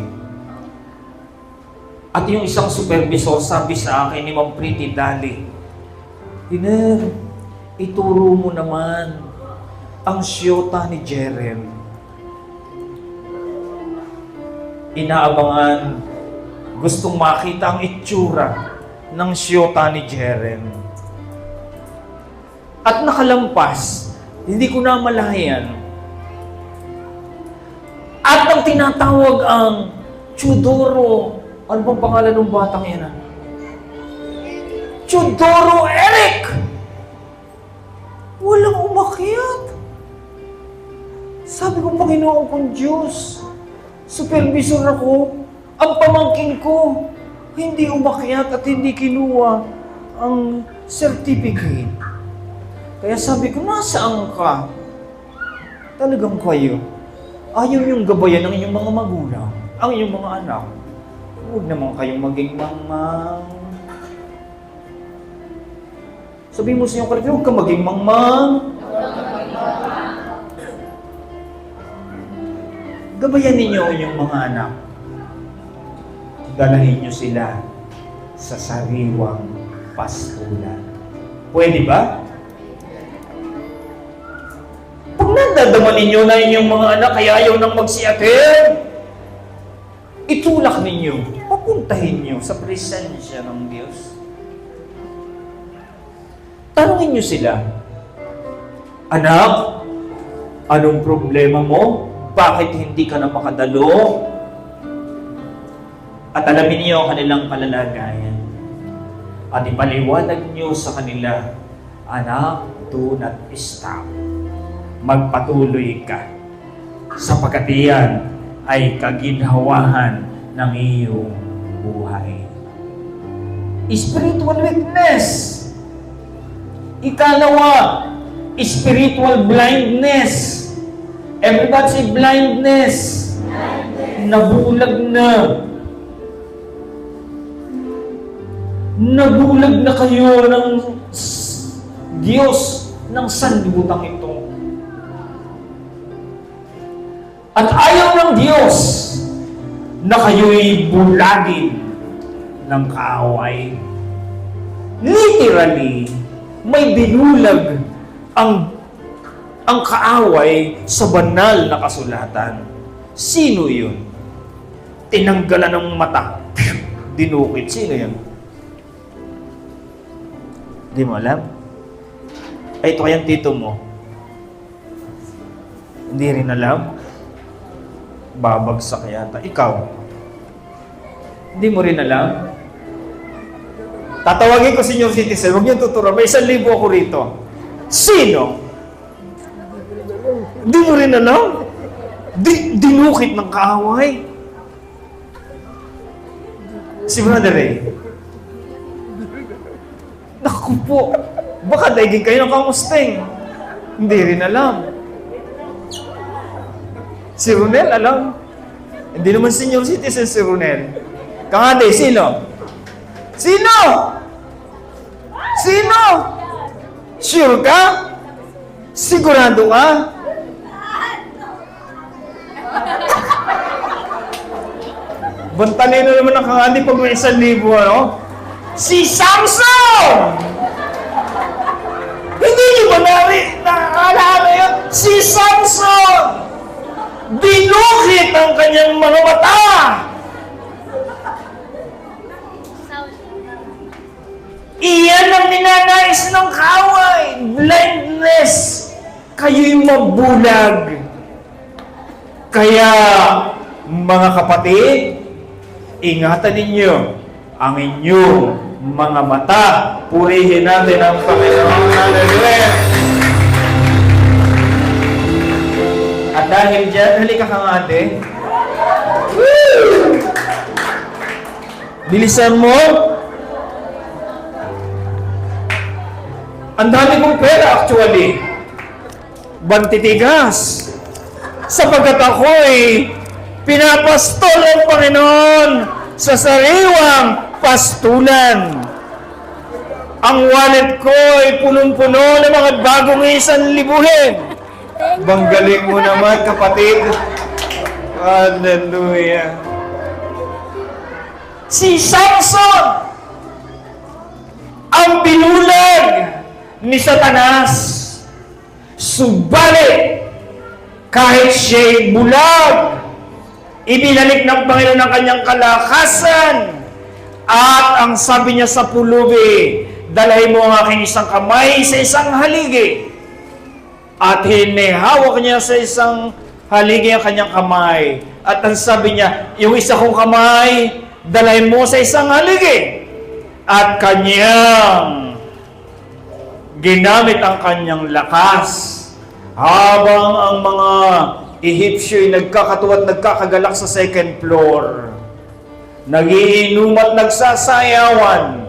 At yung isang supervisor sabi sa akin ni Ma'am Pretty Dali, Hiner, ituro mo naman ang siyota ni Jerem. Inaabangan, gustong makita ang itsura ng siyota ni Jerem. At nakalampas, hindi ko na malayan. At ang tinatawag ang Chudoro. Ano bang pangalan ng batang yan? Chudoro Eric! Walang umakyat. Sabi ko, Panginoon kong Diyos, supervisor ako, ang pamangkin ko, hindi umakyat at hindi kinuha ang certificate. Kaya sabi ko, nasaan ka? Talagang kayo. Ayaw yung gabayan ng inyong mga magulang, ang inyong mga anak. Huwag naman kayong maging mangmang. Sabihin mo sa iyong kalipin, huwag ka maging mangmang. Gabayan ninyo yung mga anak. Dalahin nyo sila sa sariwang pastulan. Pwede ba? Pag nadadaman ninyo na inyong mga anak kaya ayaw nang magsiatin, itulak ninyo, papuntahin nyo sa presensya ng Diyos. Tanungin nyo sila, anak, anong problema mo? Bakit hindi ka na makadalo? At alamin niyo ang kanilang palalagayan. At ipaliwanag niyo sa kanila, anak, do not stop. Magpatuloy ka. Sapagkat iyan ay kaginhawahan ng iyong buhay. Spiritual weakness. Ikalawa, spiritual blindness. Everybody say blindness. Nabulag na. Nabulag na kayo ng Diyos ng sanlibutan ito. At ayaw ng Diyos na kayo'y bulagin ng kaaway. Literally, may binulag ang kaaway sa banal na kasulatan. Sino yun? Tinanggalan ng mata. Dinukit. Sino yun? Di mo alam? Ay, ito kayang tito mo. Hindi rin alam? Babagsak yata. Ikaw? Hindi mo rin alam? Tatawagin ko senior citizen, huwag niyong tuturuan. May 1,000 ako rito. Sino? Di mo rin alam? Dinukit ng kaaway. Si Brother Ray. Naku po, baka daigin kayo ng kamusteng. Hindi rin alam. Si Ronel, alam. Hindi naman senior citizen si Ronel. Kangade, sino? Sino? Sino? Sure ka? Sigurado ka? Bantalin na naman ang kangadi pag may 1,000, ano? Si Samson! Hindi niyo ba nakakaalala yun? Si Samson! Dinukit ang kanyang mga mata! Iyan ang ninanais ng kaway! Blindness! Kayo'y mabulag! Kaya, mga kapatid, ingatan ninyo ang inyong mga mata. Purihin natin ang Panginoon. Hallelujah! At dahil dyan, halika ka nga ate. Bilisan mo. Ang dami kong pera actually. Bantitigas. Sapagkat ako'y pinapastol ng Panginoon sa sariwang pastulan. Ang wallet ko ay punong-puno ng mga bagong 1,000. Banggaling mo naman, kapatid. Hallelujah. Si Samson, ang binulag ni Satanas. Subalit, kahit siya'y bulag, ibinalik ng Panginoon ang kanyang kalakasan. At ang sabi niya sa pulubi, dalahin mo ang aking isang kamay sa isang haligi. At hinihawak niya sa isang haligi ang kanyang kamay. At ang sabi niya, yung isa kong kamay, dalahin mo sa isang haligi. At kanyang ginamit ang kanyang lakas. Habang ang mga Ehipsyo ay nagkakatuwa at nagkakagalak sa second floor. Nagiinom at nagsasayawan.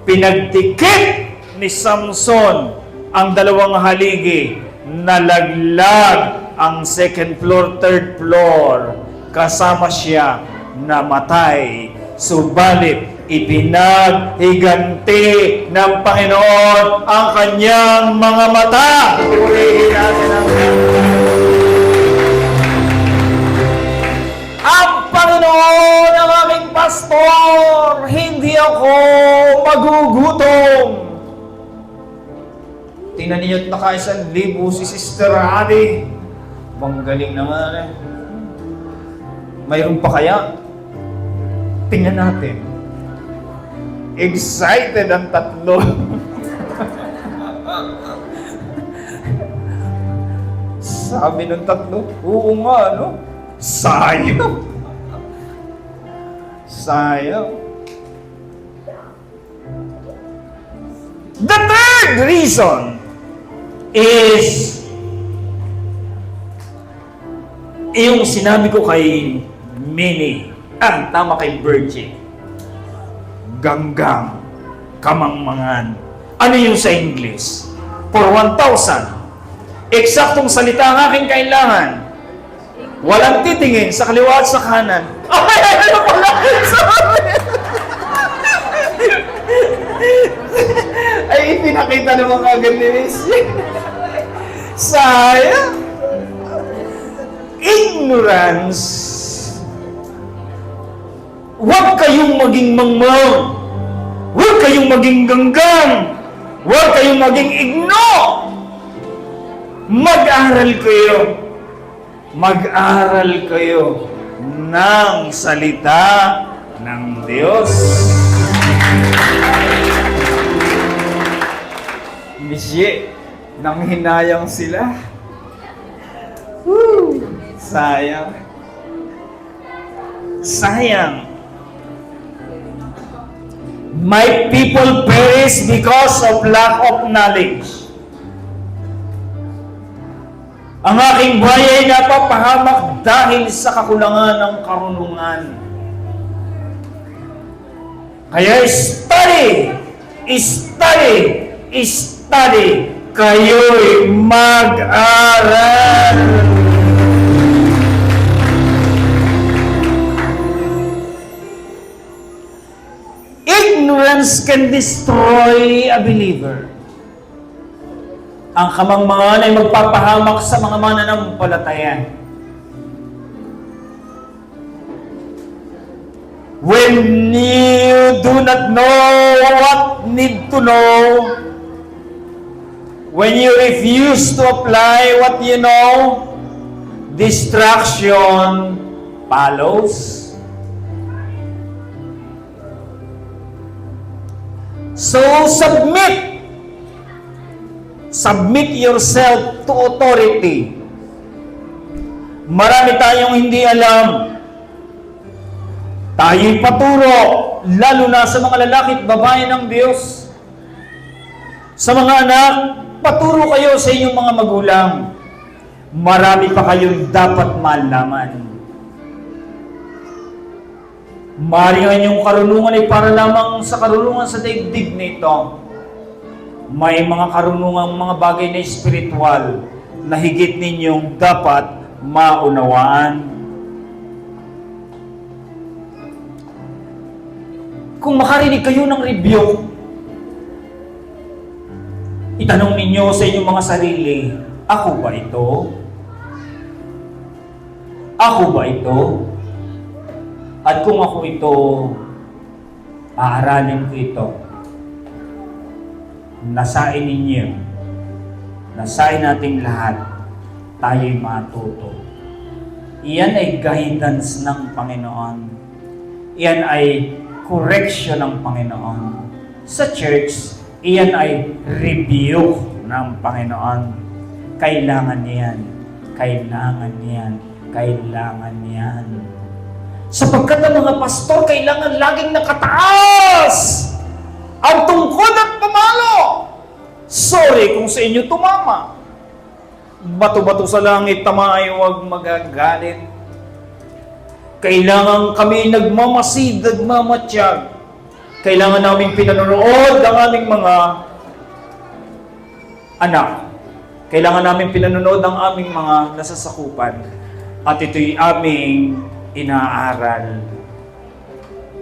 Pinagdikit ni Samson ang dalawang haligi. Nalaglag ang second floor, third floor. Kasama siya namatay. Subalit, ipinaghiganti ng Panginoon ang kanyang mga mata. Purihin natin ang Panginoon ang aming pastor, hindi ako magugutom. Tingnan ninyo, naka 1,000 si Sister Adi. Galing naman eh. Mayroon pa kaya? Tingnan natin. Excited ang tatlo. Sabi ng tatlo, oo nga, no? Sayang. Sayang. The third reason is yung sinabi ko kay Minnie, tama kay Virgin, ganggang, kamangmangan. Ano yung sa English? For 1,000. Eksaktong salita ang aking kailangan. Walang titingin sa kaliwa at sa kanan. Ay, ano pala? Sorry. Ay, pinakita naman agad ni Miss. Sayang. Ignorance. Huwag kayong maging mangmang. Huwag kayong maging ganggang. Huwag kayong maging igno. Mag-aral kayo. Mag-aral kayo ng salita ng Diyos. Misye, nang hinayang sila. Woo! Sayang. Sayang. My people perish because of lack of knowledge. Ang aking buhay ay napapahamak dahil sa kakulangan ng karunungan. Kaya study, study, study. Kayo'y mag-aral. Ignorance can destroy a believer. Ang kamangmangan ay magpapahamak sa mga mananampalataya. When you do not know what need to know, when you refuse to apply what you know, distraction follows. So submit yourself to authority. Marami tayong hindi alam. Tayo'y paturo, lalo na sa mga lalaki at babae ng Diyos. Sa mga anak, paturo kayo sa inyong mga magulang. Marami pa kayong dapat malaman. Maring ang inyong karunungan ay para lamang sa karunungan sa daigdig nito. May mga karunungang mga bagay na espiritual na higit ninyong dapat maunawaan. Kung makarinig kayo ng rebuke, itanong ninyo sa inyong mga sarili, ako ba ito? Ako ba ito? At kung ako ito, aaralin ko ito. Nasain ninyo, nasain nating lahat, tayo'y matuto. Iyan ay guidance ng Panginoon. Iyan ay correction ng Panginoon. Sa church, iyan ay rebuke ng Panginoon. Kailangan niyan. Kailangan niyan. Kailangan niyan. Sapagkat ang mga pastor kailangan laging nakataas ang tungkod at pamalo. Sorry kung sa inyo tumama. Bato-bato sa langit, tama ay huwag magagalit. Kailangan kami nagmamasid, nagmamatsyag. Kailangan namin pinanonood ang aming mga anak. Kailangan namin pinanonood ang aming mga nasasakupan. At ito'y aming inaaral.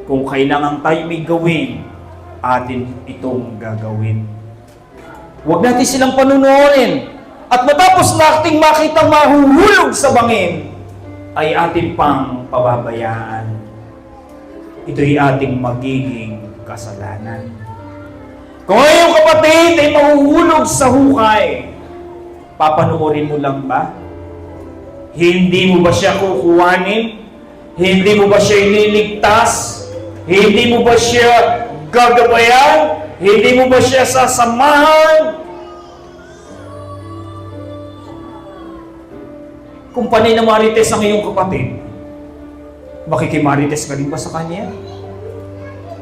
Kung kailangan tayo may gawin, atin itong gagawin. Huwag natin silang panunuorin. At matapos nating makitang mahuhulog sa bangin, ay atin pang pababayaan. Ito'y ating magiging kasalanan. Kung iyong kapatid ay mahuhulog sa hukay, papanoorin mo lang ba? Hindi mo ba siya kukuhanin? Hindi mo ba siya ililigtas? Hindi mo ba siya gagabayan? Hindi mo ba siya sasamahan? Kung panay na marites ang iyong kapatid, makikimarites ka rin ba sa kanya?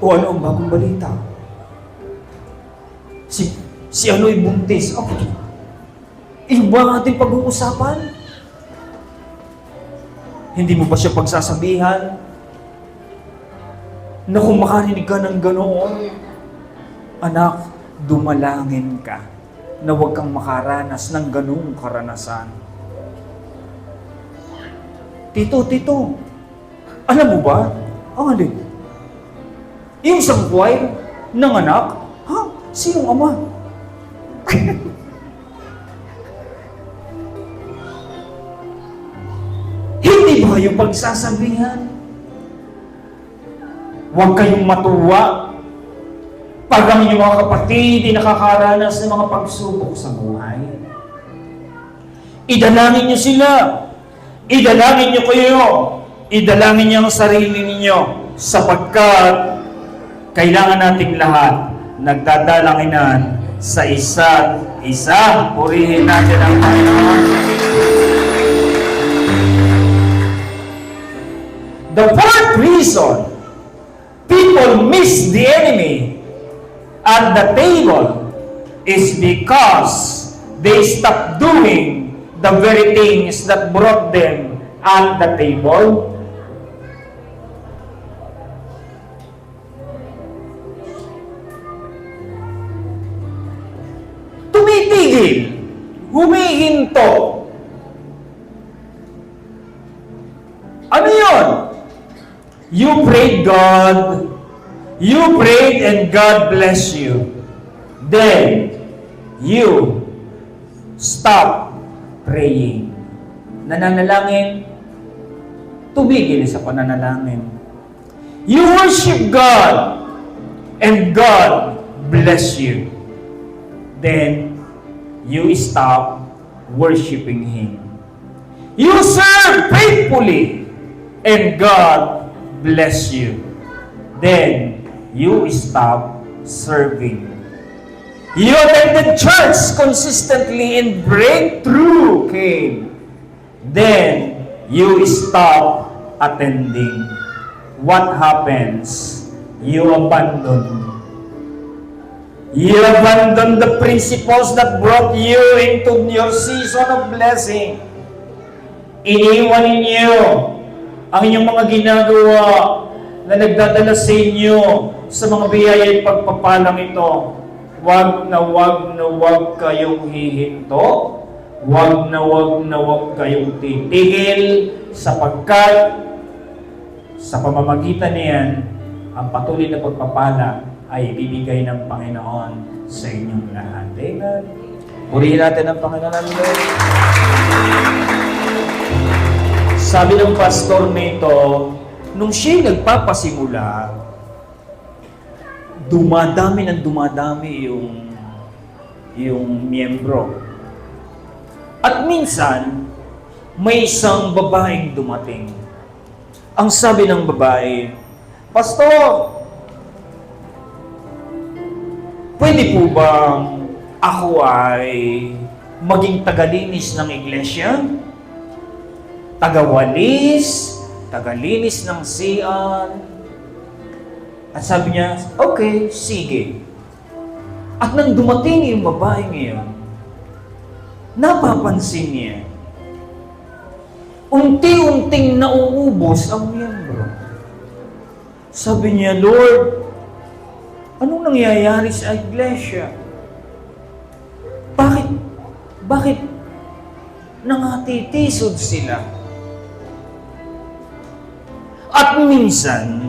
O ano ang bagong balita? Si ano'y buntis. Oh, iyon ba ang ating pag-uusapan? Hindi mo ba siya pagsasabihan na kung makarinig ka ng ganoon, anak, dumalangin ka na huwag kang makaranas ng ganoong karanasan. Tito, alam mo ba? Ang alin? Yung sangkway ng anak? Ha? Sinong ama? Hindi ba yung pagsasabihan? Huwag kayong matuwa pag ang inyong mga kapatid ay nakakaranas ng mga pagsubok sa buhay. Idalangin niyo sila. Idalangin niyo kayo. Idalangin niyo ang sarili ninyo sapagkat kailangan nating lahat nagdadalanginan sa isa't isa. Purihin natin ang Panginoon. The fourth reason people miss the enemy at the table is because they stop doing the very things that brought them at the table. Tumitigil, humihinto. Ano yun? You prayed God, you prayed and God bless you. Then, you stop praying. Nananalangin, tumigil sa pananalangin. You worship God, and God bless you. Then, you stop worshiping Him. You serve faithfully, and God bless you. Then, you stop serving. You attended church consistently and breakthrough came. Then, you stop attending. What happens? You abandon. You abandon the principles that brought you into your season of blessing. Iniwan ninyo ang inyong mga ginagawa na nagdadala sa inyo sa mga biyaya at pagpapalang ito. Wag na wag kayong hihinto. Wag na wag kayong titigil sapagkat sa pamamagitan niyan, ang patuloy na pagpapala ay ibibigay ng Panginoon sa inyong lahat. Amen. Purihin natin ang Panginoon. Sabi ng pastor nito, nung siya'y nagpapasimula, dumadami yung miyembro. At minsan, may isang babaeng dumating. Ang sabi ng babae, Pastor, pwede po bang ako ay maging tagalinis ng iglesia? Tagawalis, tagalinis ng CR. At sabi niya, okay, sige. At nang dumating yung babae ngayon, napapansin niya, unti-unting nauubos ang miyembro. Sabi niya, Lord, anong nangyayari sa iglesia? Bakit nangatitisod sila? At minsan,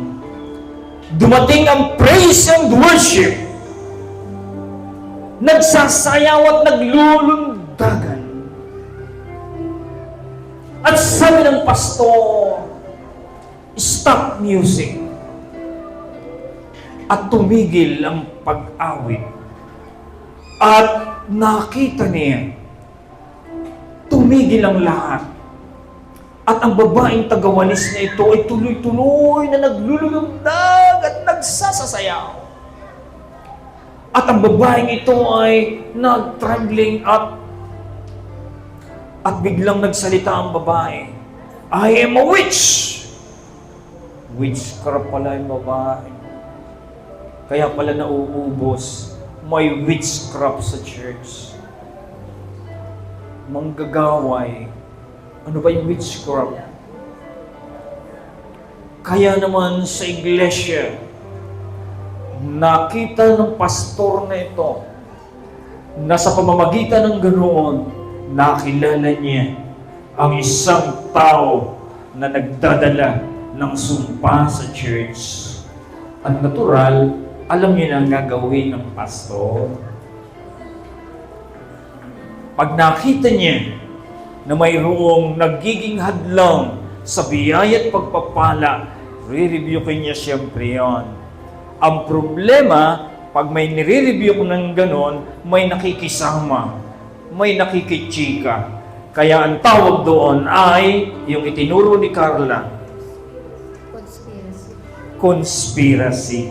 dumating ang praise and worship. Nagsasayaw at naglulundagan. At sabi ng pastor, stop music. At tumigil ang pag-awit. At nakita niya, tumigil ang lahat. At ang babaeng tagawalis na ito ay tuloy-tuloy na naglulundag at nagsasasayaw. At ang babaeng ito ay nag-trembling at biglang nagsalita ang babae. I am a witch! Witchcraft pala yung babae. Kaya pala nauubos. May witchcraft sa church. Manggagaway. Ano ba yung witchcraft? Kaya naman sa iglesia, nakita ng pastor na ito na sa pamamagitan ng ganoon, nakilala niya ang isang tao na nagdadala ng sumpa sa church. At natural, alam niya na ang gagawin ng pastor. Pag nakita niya na mayroong nagiging hadlang sa biyaya at pagpapala, re-reviewin niya siyempre yun. Ang problema, pag may nire-review ng ganon, may nakikisama, may nakikichika. Kaya ang tawag doon ay, yung itinuro ni Carla, conspiracy.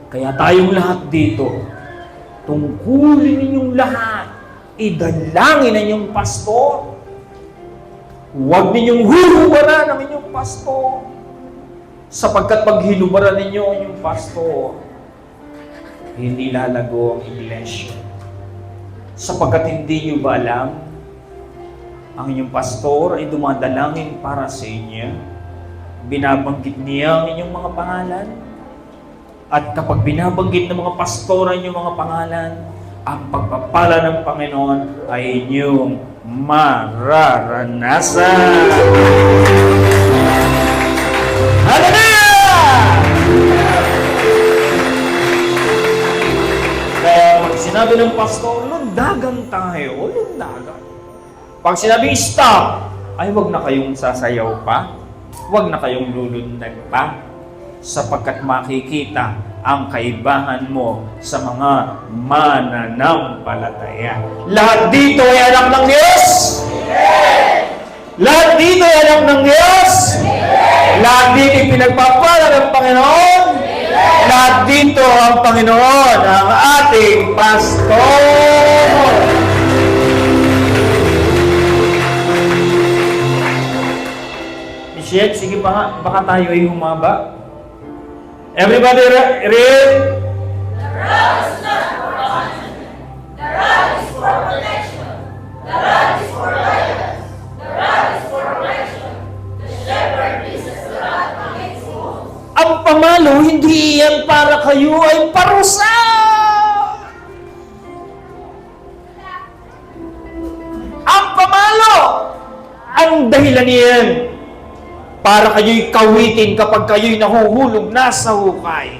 Kaya tayong lahat dito, tungkulin ninyong lahat, idalangin na yung pastor. Huwag ninyong huhubaran ang inyong pastor. Sapagkat pag hinubaran ninyo ang inyong pastor, hindi lalago ang iglesia. Sapagkat hindi nyo ba alam, ang inyong pastor ay dumadalangin para sa inyo. Binabanggit niya ang inyong mga pangalan. At kapag binabanggit ng mga pastor ang inyong mga pangalan, ang pagpapala ng Panginoon ay inyong mararanasan. Hallelujah! Kaya pag sinabi ng pastor, lundagan tayo, lundagan. Pag sinabi stop, ay wag na kayong sasayaw pa, wag na kayong lulundag pa, sapagkat makikita ang kaibahan mo sa mga mananampalataya. Lahat dito ay anak ng Diyos? Lahat dito ay anak ng Diyos? Lahat dito ay pinagpapala ng Panginoon? Lahat dito ang Panginoon, ang ating pastor. Michelle, sige pa, baka tayo ay humaba. Everybody read?
The rod is not for punishment. The rod is for protection. The rod is for guidance. The rod is for correction. The shepherd uses the rod against wolves.
Ang pamalo, hindi yan para kayo ay parusa. Ang pamalo, ang dahilan niyan para kayo'y kawitin kapag kayo'y nahuhulog na sa hukay.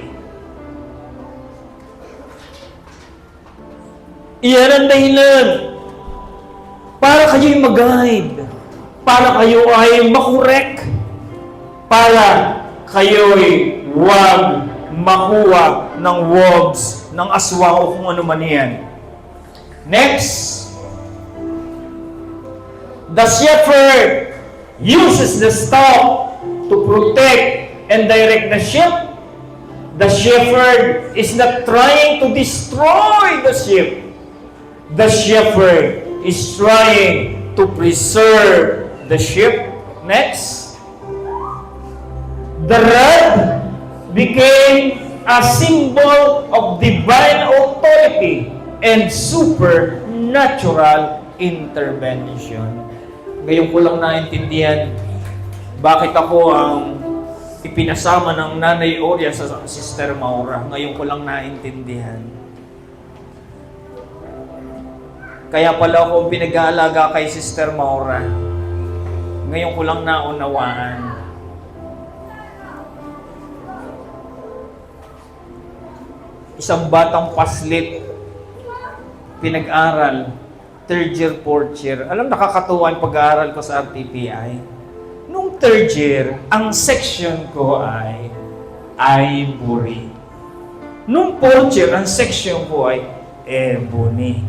Iyan ang dahilan para kayo'y mag-guide, para kayo ay makurek, para kayo'y huwag makuha ng wolves, ng aswa o kung ano man yan. Next, the shepherd uses the staff to protect and direct the sheep. The shepherd is not trying to destroy the sheep. The shepherd is trying to preserve the sheep. Next, the rod became a symbol of divine authority and supernatural intervention. Ngayon ko lang naintindihan bakit ako ang ipinasama ng Nanay Oria sa Sister Maura. Ngayon ko lang naintindihan. Kaya pala ako pinag-aalaga kay Sister Maura. Ngayon ko lang naunawaan. Isang batang paslit, pinag-aral, 3rd year, 4th year. Alam, nakakatuwa yung pag-aaral ko sa RTPI. Nung 3rd year, ang section ko ay Ivory. Nung 4th year, ang section ko ay Ebony.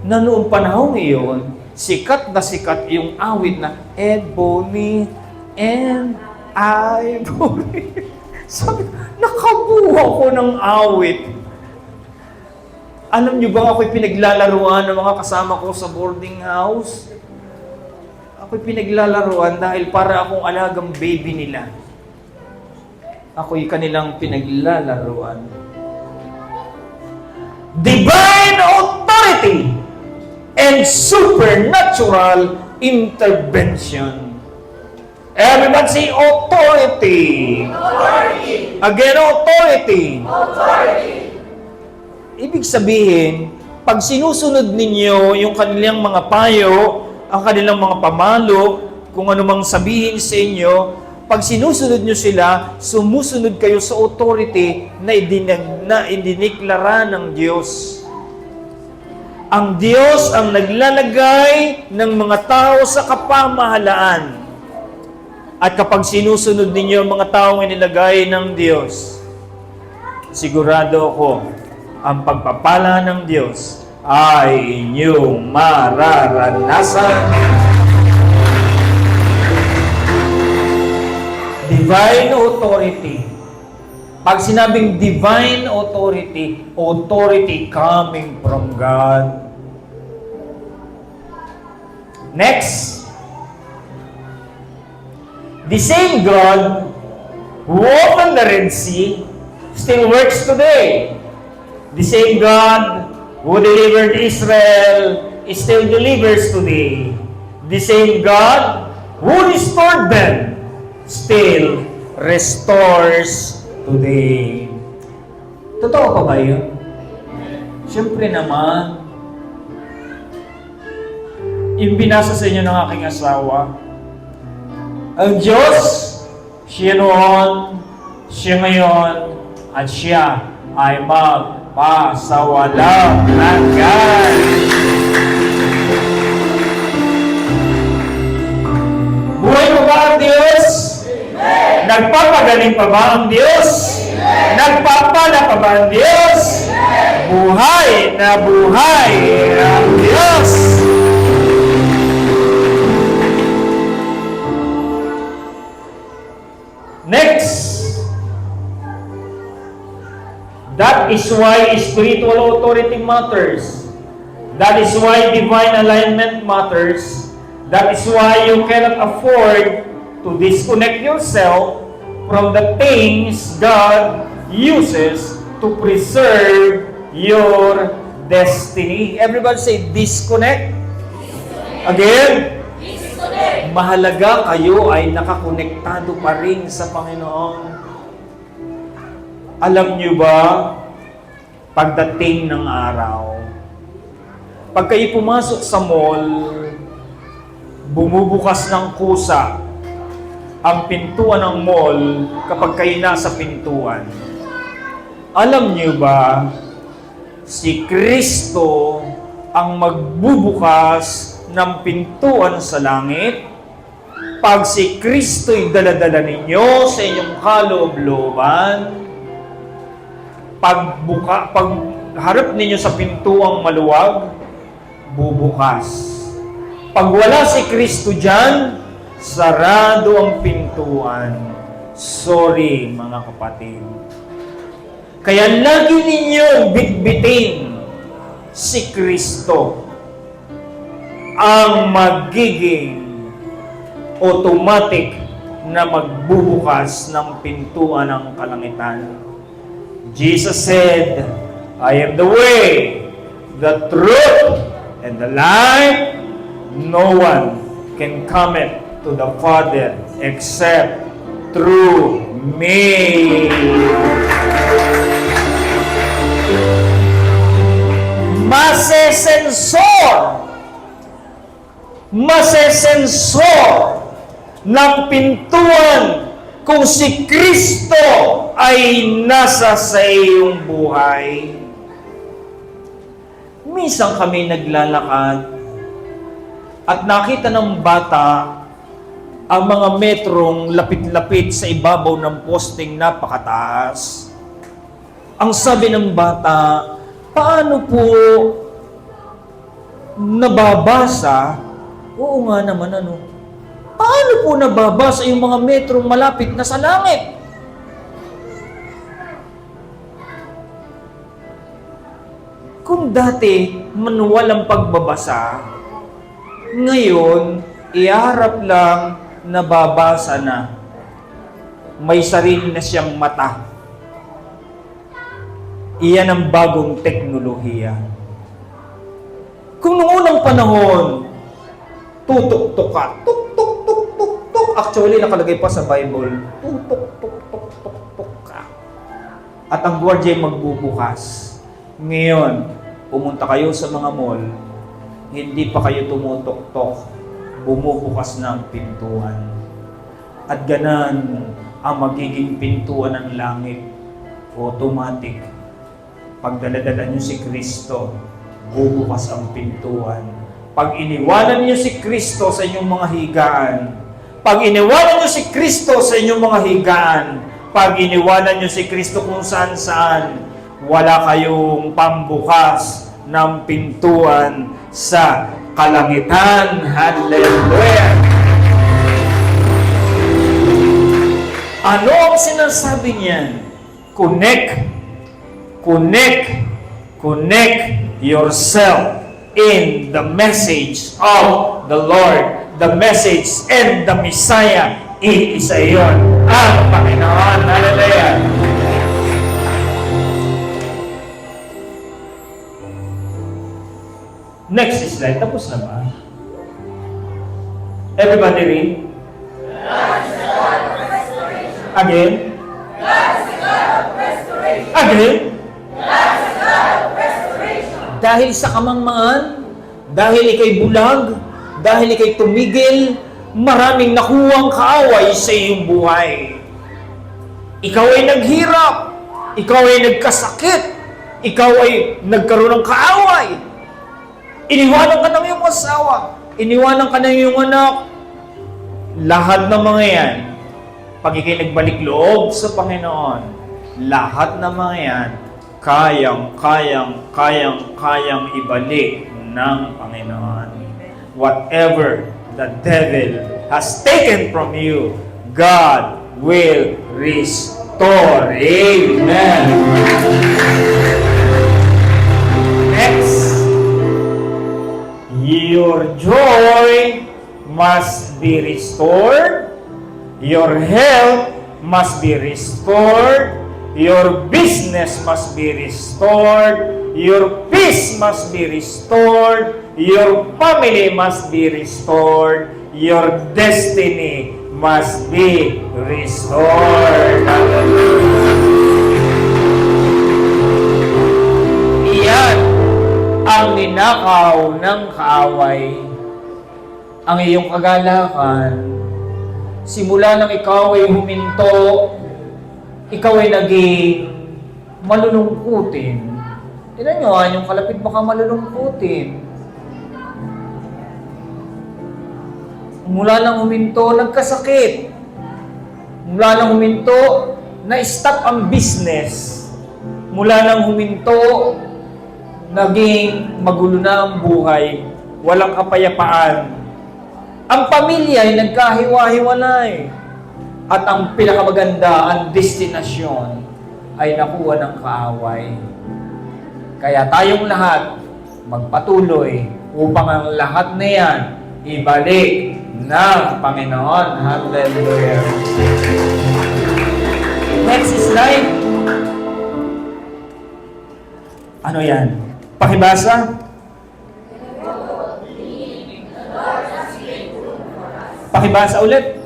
Na noong panahon iyon, sikat na sikat yung awit na Ebony and Ivory. Sabi, nakabuha ko ng awit. Alam niyo ba ako'y pinaglalaruan ng mga kasama ko sa boarding house? Ako'y pinaglalaruan dahil para akong alagang baby nila. Ako'y kanilang pinaglalaruan. Divine authority and supernatural intervention. Everybody say authority.
Authority.
Again, authority.
Authority.
Ibig sabihin, pag sinusunod ninyo yung kanilang mga payo, ang kanilang mga pamalo, kung ano mang sabihin sa inyo, pag sinusunod nyo sila, sumusunod kayo sa authority na idiniklara ng Diyos. Ang Diyos ang naglalagay ng mga tao sa kapamahalaan. At kapag sinusunod ninyo ang mga taong inilagay ng Diyos, sigurado ako, ang pagpapala ng Diyos ay inyong mararanasan. Divine authority. Pag sinabing divine authority, authority coming from God. Next, The same God who opened the Red Sea still works today. The same God who delivered Israel still delivers today. The same God who restored them still restores today. Totoo pa ba yun? Siyempre naman, yung binasa sa inyo ng aking asawa, ang Diyos, siya noon, siya ngayon, at siya ay magpasawalang hanggan. Buhay pa ba ang Diyos? Nagpapagaling pa ba ang Diyos? Nagpapala pa ba ang Diyos? Buhay na buhay ang Diyos! Next, that is why spiritual authority matters. That is why divine alignment matters. That is why you cannot afford to disconnect yourself from the things God uses to preserve your destiny. Everybody say, disconnect. Again. Mahalaga kayo ay nakakonektado pa rin sa Panginoon. Alam niyo ba, pagdating ng araw, pag kayo pumasok sa mall, bumubukas ng kusa ang pintuan ng mall kapag kayo nasa pintuan. Alam niyo ba, si Kristo ang magbubukas ng pintuan sa langit. Pag si Kristo'y daladala ninyo sa inyong kaloob-looban, pag harap ninyo sa pintuang maluwag, bubukas. Pag wala si Kristo dyan, sarado ang pintuan. Sorry, mga kapatid. Kaya lagi ninyong bitbitin si Kristo ang magiging automatic na magbubukas ng pintuan ng kalangitan. Jesus said, I am the way, the truth, and the life. No one can come to the Father except through me. Masesensor ng pintuan kung si Kristo ay nasa sa iyong buhay. Minsan kami naglalakad at nakita ng bata ang mga metrong lapit-lapit sa ibabaw ng posting napakataas. Ang sabi ng bata, paano po nababasa? Oo nga naman, ano? Paano po nababasa yung mga metrong malapit na sa langit? Kung dati manual ang pagbabasa, ngayon, iharap lang, nababasa na. May sarili na siyang mata. Iyan ang bagong teknolohiya. Kung noong unang panahon, tutok-tok ka, tuk-tuk-tuk-tuk-tuk. Actually, nakalagay pa sa Bible, tutok-tuk-tuk-tuk-tuk ka. At ang gwardiya ay magbubukas. Ngayon, pumunta kayo sa mga mall, hindi pa kayo tumutok-tok, bumubukas ng pintuan. At ganan ang magiging pintuan ng langit, automatic. Pag daladala niyo si Kristo, bubukas ang pintuan. Pag iniwanan niyo si Kristo sa inyong mga higaan, pag iniwanan niyo si Kristo sa inyong mga higaan, pag iniwanan niyo si Kristo kung saan-saan, wala kayong pambukas ng pintuan sa kalangitan. Hallelujah! Ano ang sinasabi niyan? Connect yourself in the message of the Lord. The message and the Messiah iisa yun ang Panginoon. Hallelujah! Next slide. Tapos na ba? Everybody read. Again. Again. Dahil sa kamangmangan, dahil ikay bulag, dahil ikay tumigil, maraming nakuwang kaaway sa iyong buhay. Ikaw ay naghirap, ikaw ay nagkasakit, ikaw ay nagkaroon ng kaaway. Iniwanan ka ng iyong asawa, iniwanan ka ng iyong anak. Lahat ng mga yan, pag ikay nagbalik loob sa Panginoon, lahat ng mga yan, kayang ibalik ng Panginoon. Whatever the devil has taken from you, God will restore. Amen. Next. Your joy must be restored. Your health must be restored. Your business must be restored. Your peace must be restored. Your family must be restored. Your destiny must be restored. Iyan ang ninakaw ng kaaway. Ang iyong kagalakan, simula nang ikaw ay huminto, ikaw ay naging malulungkutin. Tignan nyo, yung kalapit baka malulungkutin. Mula nang huminto, nagkasakit. Mula nang huminto, na-stop ang business. Mula nang huminto, naging magulo na ang buhay. Walang kapayapaan. Ang pamilya ay nagkahiwa-hiwalay. At ang pinakamaganda, ang destinasyon ay nakuha ng kaaway. Kaya tayong lahat magpatuloy upang ang lahat na yan ibalik ng Panginoon. Hallelujah. Next slide. Ano yan? Pakibasa. Pakibasa ulit.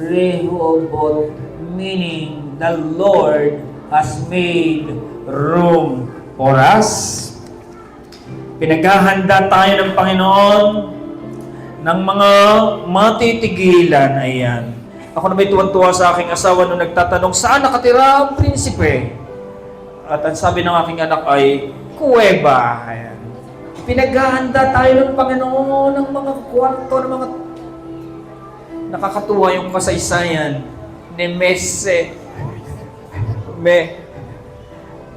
Rehoboth, meaning the Lord has made room for us. Pinaghahanda tayo ng Panginoon ng mga matitigilan. Ayan. Ako na may tuwan-tuwa sa aking asawa nung nagtatanong, saan nakatira ang prinsipe? At ang sabi ng aking anak ay, kuweba. Ayan. Pinaghahanda tayo ng Panginoon ng mga kwarto, ng mga nakakatuwa yung kasaysayan ni Mese.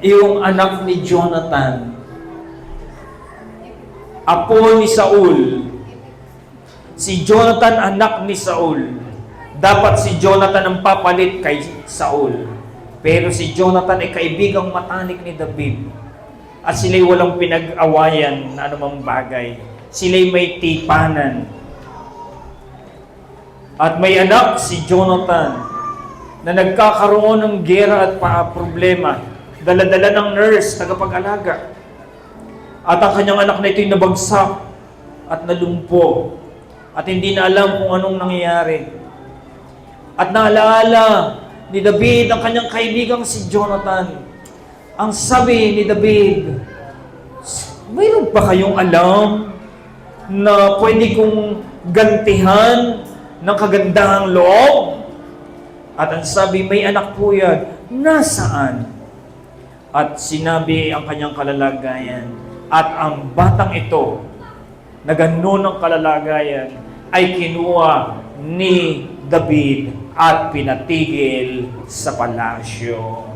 Yung anak ni Jonathan, apo ni Saul. Si Jonathan, anak ni Saul. Dapat si Jonathan ang papalit kay Saul. Pero si Jonathan ay kaibigang matanik ni David. At sila'y walang pinag-awayan na anumang bagay. Sila'y may tipanan. At may anak si Jonathan na nagkakaroon ng gera at problema. Dala-dala ng nurse, tagapag-alaga. At ang kanyang anak na ito'y nabagsak at nalumpo. At hindi na alam kung anong nangyayari. At naalaala ni David ang kanyang kaibigang si Jonathan. Ang sabi ni David, mayroon ba kayong alam na pwede kong gantihan ng kagandahang loob? At ang sabi, may anak po yan. Nasaan? At sinabi ang kanyang kalalagayan. At ang batang ito, na gano'n ang kalalagayan, ay kinuha ni David at pinatigil sa palasyo.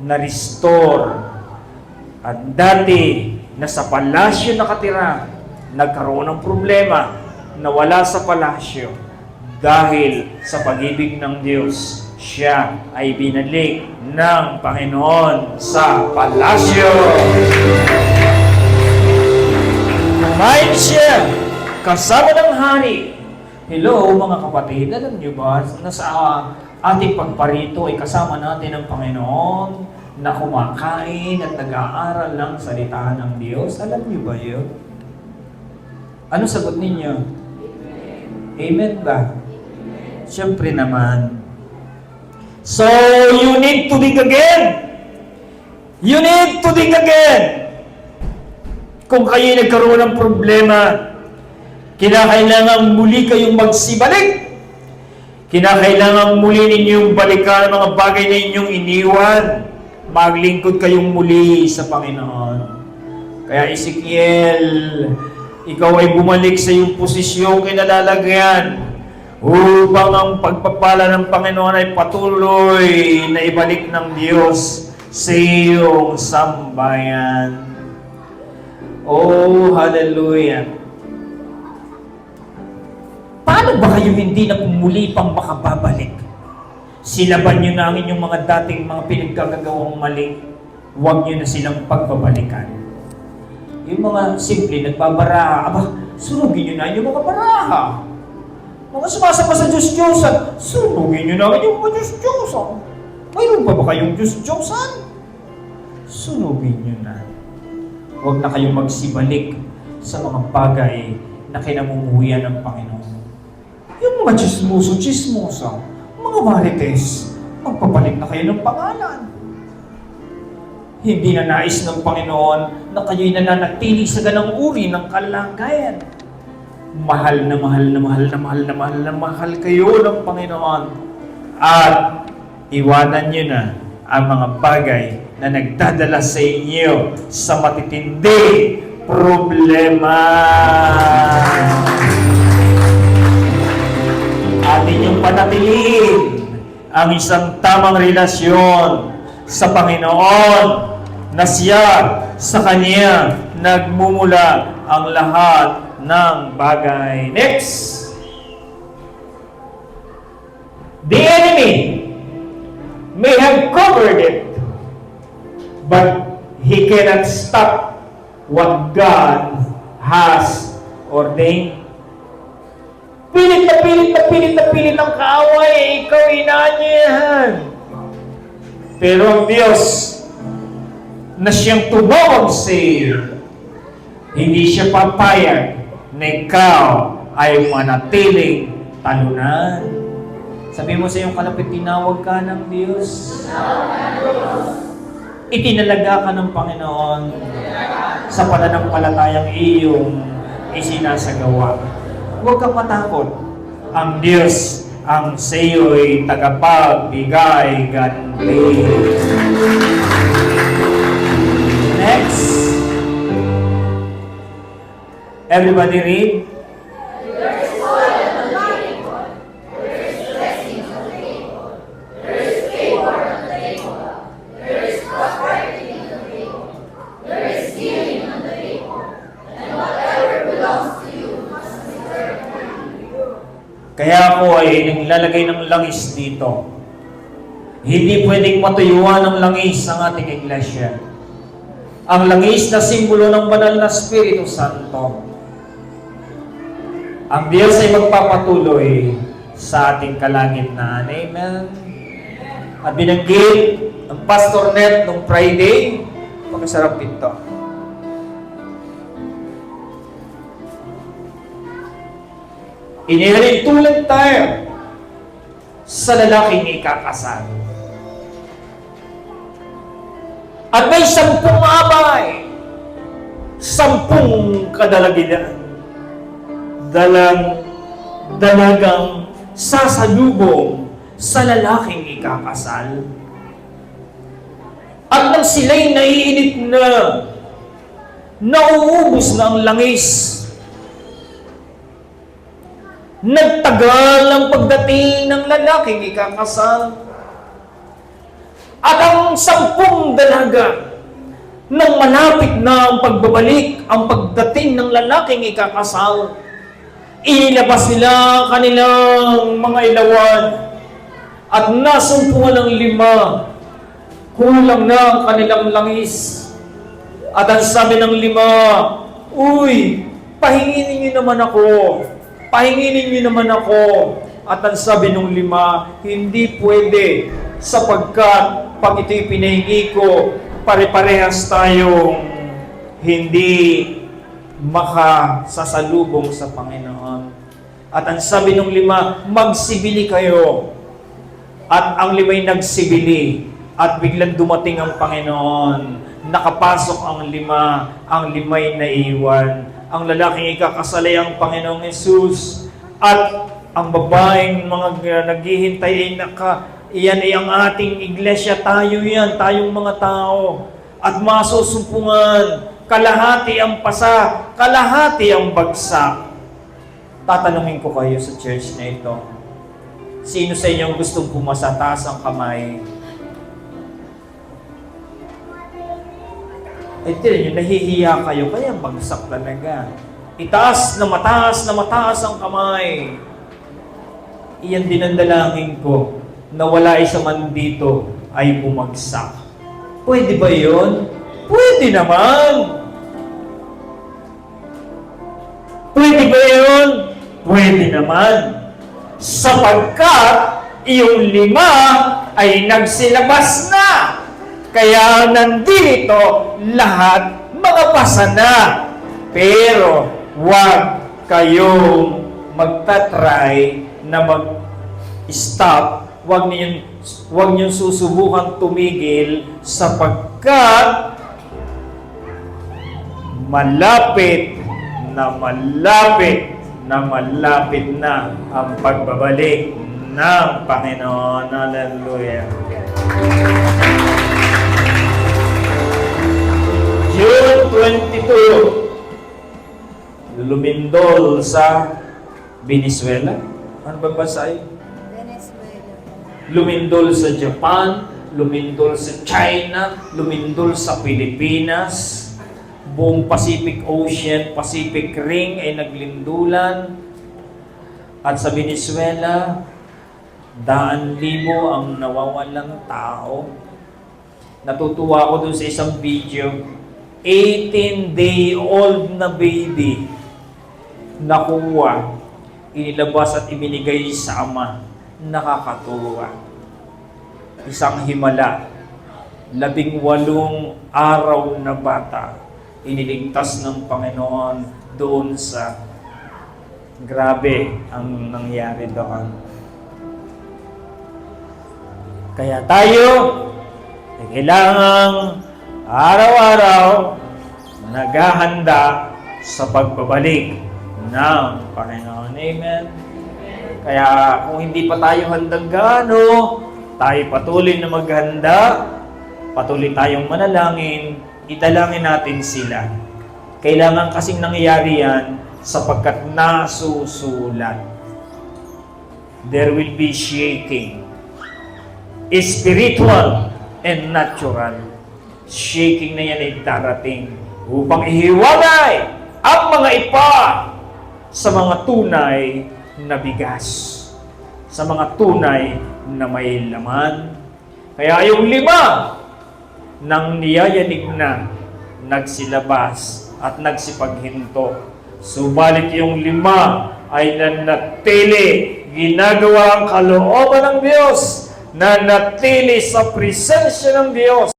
Na-restore. At dati na sa palasyo nakatira, nagkaroon ng problema, nawala sa palasyo. Dahil sa pag-ibig ng Diyos, siya ay binalik ng Panginoon sa palasyo. Kumain siya kasama ng hari. Hello mga kapatid, alam niyo ba na sa ating pagparito ay kasama natin ang Panginoon na kumakain at nag-aaral ng salita ng Diyos? Alam niyo ba yun? Ano sagot ninyo? Amen ba? Siyempre naman. So, you need to dig again. You need to dig again. Kung kayo nagkaroon ng problema, kinakailangan muli kayong magsibalik. Kinakailangan muli ninyong balikan ang mga bagay na inyong iniwan. Maglingkod kayong muli sa Panginoon. Kaya Ezekiel, ikaw ay bumalik sa iyong posisyong kinalalagyan upang ang pagpapala ng Panginoon ay patuloy na ibalik ng Diyos sa iyong sambayan. Oh, hallelujah! Paano ba kayo hindi na muli pang makababalik? Silaban nyo na ang inyong mga dating mga pinagkagagawang mali. Huwag nyo na silang pagbabalikan. Yung mga simple nagbabaraha, aba, sunugin nyo na yung mga baraha. Mga sumasama sa Diyos-Diyosan, sunugin nyo na yung mga Diyos-Diyosan. Mayroon pa ba kayong Diyos-Diyosan? Sunugin nyo na. Huwag na kayong magsibalik sa mga bagay na kinamumuhian ng Panginoon. Yung mga chismoso-chismosa, mga marites, magpapalit na kayo ng pangalan. Hindi na nais ng Panginoon na kayo'y nananatili sa ganang uri ng kalagayan. Mahal na mahal na mahal na mahal na mahal na mahal kayo ng Panginoon. At iwanan nyo na ang mga bagay na nagdadala sa inyo sa matitindi problema. At inyong panatiliin ang isang tamang relasyon sa Panginoon na siya sa Kanya nagmumula ang lahat ng bagay. Next! The enemy may have covered it, but he cannot stop what God has ordained. Pilit na pilit na pilit na pilit ang kaaway, ikaw inaanyahan. Pero ang Diyos na siyang tumawag sa iyo, hindi siya papayag na ikaw ay manatiling talunan. Sabi mo sa iyong kalapit, tinawag ka ng Diyos. Itinalaga ka ng Panginoon sa pananampalatayang iyong isinasagawa. Huwag kang matakot. Ang Diyos ang sa iyo'y tagapagbigay ganti. Next. Everybody read. Kaya ako ay naglalagay ng langis dito. Hindi pwedeng matuyuan ng langis ang ating iglesia. Ang langis na simbolo ng banal na Espiritu Santo. Ang Diyos ay magpapatuloy sa ating kalagitnaan. Amen. At binanggit ang Pastor Net nung Friday, pagkasarap dito. Inihalin tulad tayo sa lalaking ikakasal. At may 10 abay, 10 kadalagian, dalagang sasalubong sa lalaking ikakasal. At nang sila'y naiinit na, nauubos na ang langis, nagtagal ang pagdating ng lalaking ikakasal. At ang 10 dalaga, nang malapit na ang pagbabalik, ang pagdating ng lalaking ikakasal, inilabas nila kanilang mga ilawan at nasumpungan ng 5. Kulang na ang kanilang langis. At ang sabi ng 5, uy, pahinginin niyo naman ako. Pahinginin niyo naman ako. At ang sabi nung 5, hindi pwede, sapagkat pag ito'y pinahingi ko, pare-parehas tayong hindi makasasalubong sa Panginoon. At ang sabi nung 5, magsibili kayo. At ang 5'ay nagsibili. At biglang dumating ang Panginoon. Nakapasok ang 5, ang 5'ay naiwan. Ang lalaking ikakasalay ang Panginoong Hesus. At ang babaeng mga naghihintay ay iyan ay ang ating iglesia. Tayo yan, tayong mga tao. At masusumpungan, kalahati ang pasa, kalahati ang bagsak. Tatanungin ko kayo sa church na ito. Sino sa inyo gustong pumasa? Taas ang kamay. Ay, tinan nyo, nahihiya kayo, kaya bagsak talaga. Itaas na mataas ang kamay. Iyan din ang dalangin ko, na wala isa man dito ay bumagsak. Pwede ba yun? Pwede naman! Pwede ba yun? Pwede naman. Sapagkat yung 5 ay nagsilabas na. Kaya nandito lahat mga pasa na. Pero huwag kayong magtatry na mag-stop. Huwag niyong susubukan tumigil sapagkat malapit na ang pagbabalik ng Panginoon. Hallelujah. June 22, lumindol sa Venezuela. Ano ba basahin?
Venezuela.
Lumindol sa Japan, lumindol sa China, lumindol sa Pilipinas. Buong Pacific Ocean, Pacific Ring ay naglindulan. At sa Venezuela, 100,000 ang nawawalang tao. Natutuwa ako dun sa isang video. 18-day-old na baby nakuha, inilabas at ibinigay sa ama. Nakakatuwa. Isang himala, 18 araw na bata, iniligtas ng Panginoon doon sa grabe ang nangyari doon. Kaya tayo ay kailangang araw-araw naghahanda sa pagbabalik ng Panginoon. Amen? Kaya kung hindi pa tayo handang gaano, tayo patuloy na maghanda, patuloy tayong manalangin, italangin natin sila. Kailangan kasing nangyayari yan sapagkat nasusulat. There will be shaking. Spiritual and natural. Shaking na yan ay darating upang ihiwalay ang mga ipa sa mga tunay na bigas. Sa mga tunay na may laman. Kaya yung 5 nang niyayanig na, nagsilabas at nagsipaghinto. Subalit yung 5 ay nanatili, ginagawa ang kalooban ng Diyos, nanatili sa presensya ng Diyos.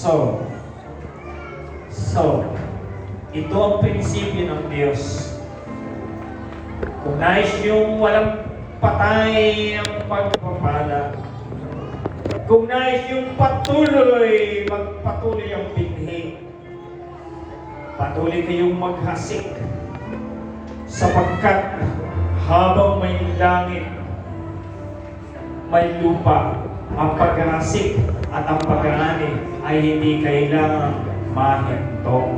So, ito ang prinsipyo ng Diyos. Kung nais yung walang patay ang pagpapala, kung nais yung patuloy, magpatuloy ang binhi, patuloy kayong maghasik, sapagkat habang may langit, may lupa, ang paghasik at ang pag-aani ay hindi kailangang mahinto.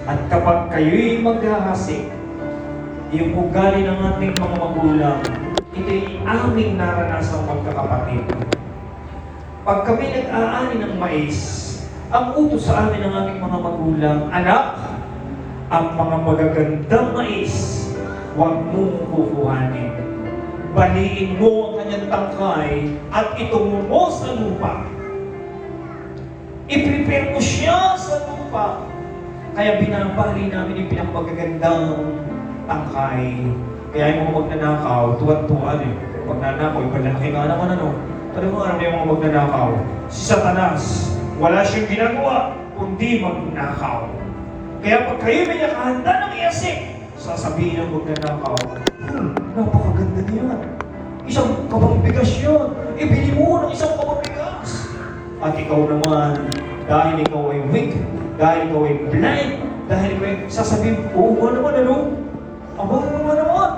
At kapag kayo'y maghahasik, yung ugali ng ating mga magulang, ito'y aming naranasang magkakapatid. Pag kami nag-aani ng mais, ang utos sa amin ng aming mga magulang, anak, ang mga magagandang mais, huwag mong kukuhanin. Baliin mo ang kanyang tangkay at itungo mo sa lupa. I-prepare mo siya sa lupa. Kaya binabali namin yung pinakamagagandang tangkay. Kaya yung mga magnanakaw, tuwan-tuwan eh. Pag nanakaw, yung malaki nga naman ano. Pero mo alam yung mga magnanakaw, si Satanas, wala siyang ginagawa, kundi magnakaw. Kaya pag kayo may nakahanda ng iasik, sasabihin ng magnanakaw, napakaganda niyan. Isang kabang bigas yun. Ibili mo ng isang kabang bigas. At ikaw naman, dahil ikaw ay weak, dahil ikaw ay blind, dahil ikaw ay sasabihin, oo nga naman, ano? Aba, oo nga naman.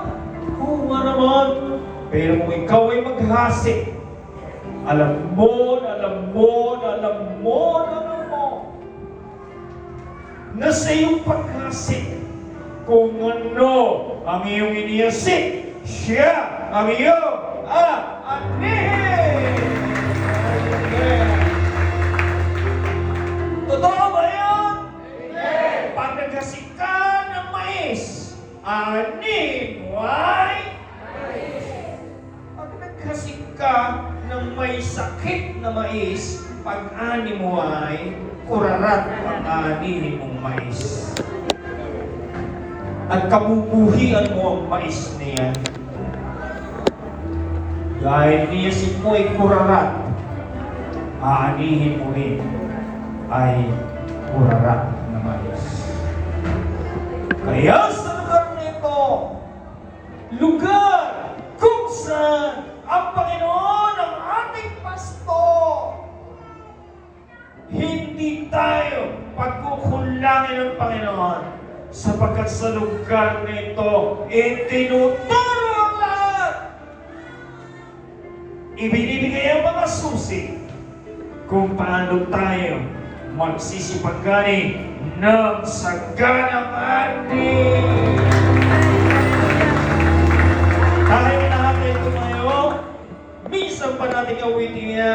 Oo nga naman. Pero kung ikaw ay maghasik, alam mo na sa iyong paghasik, kung ano ang iyong iniyasik, siya ang iyong anihin. Totoo ba yan? Pag naghasik ka ng mais, anihin mo ay? Pag naghasik ka ng may sakit na mais, pag-ani mo ay kurarat ang anihin mong mais. At kabubuhian mo ang mais niya. Dahil niyasip mo ay kurarat, aanihin mo rin ay kurarat na mais. Kaya sa lugar nito, lugar kung saan ang Panginoon ang ating pastor, hindi tayo pagkukulangin ng Panginoon sapagkat sa lugar nito, itinuturo ang lahat. Ibinibigay ang mga susi kung paano tayo magsisipagani ng saganang ating. Tayo lahat ay tumayo, minsan pa natin awitin yan.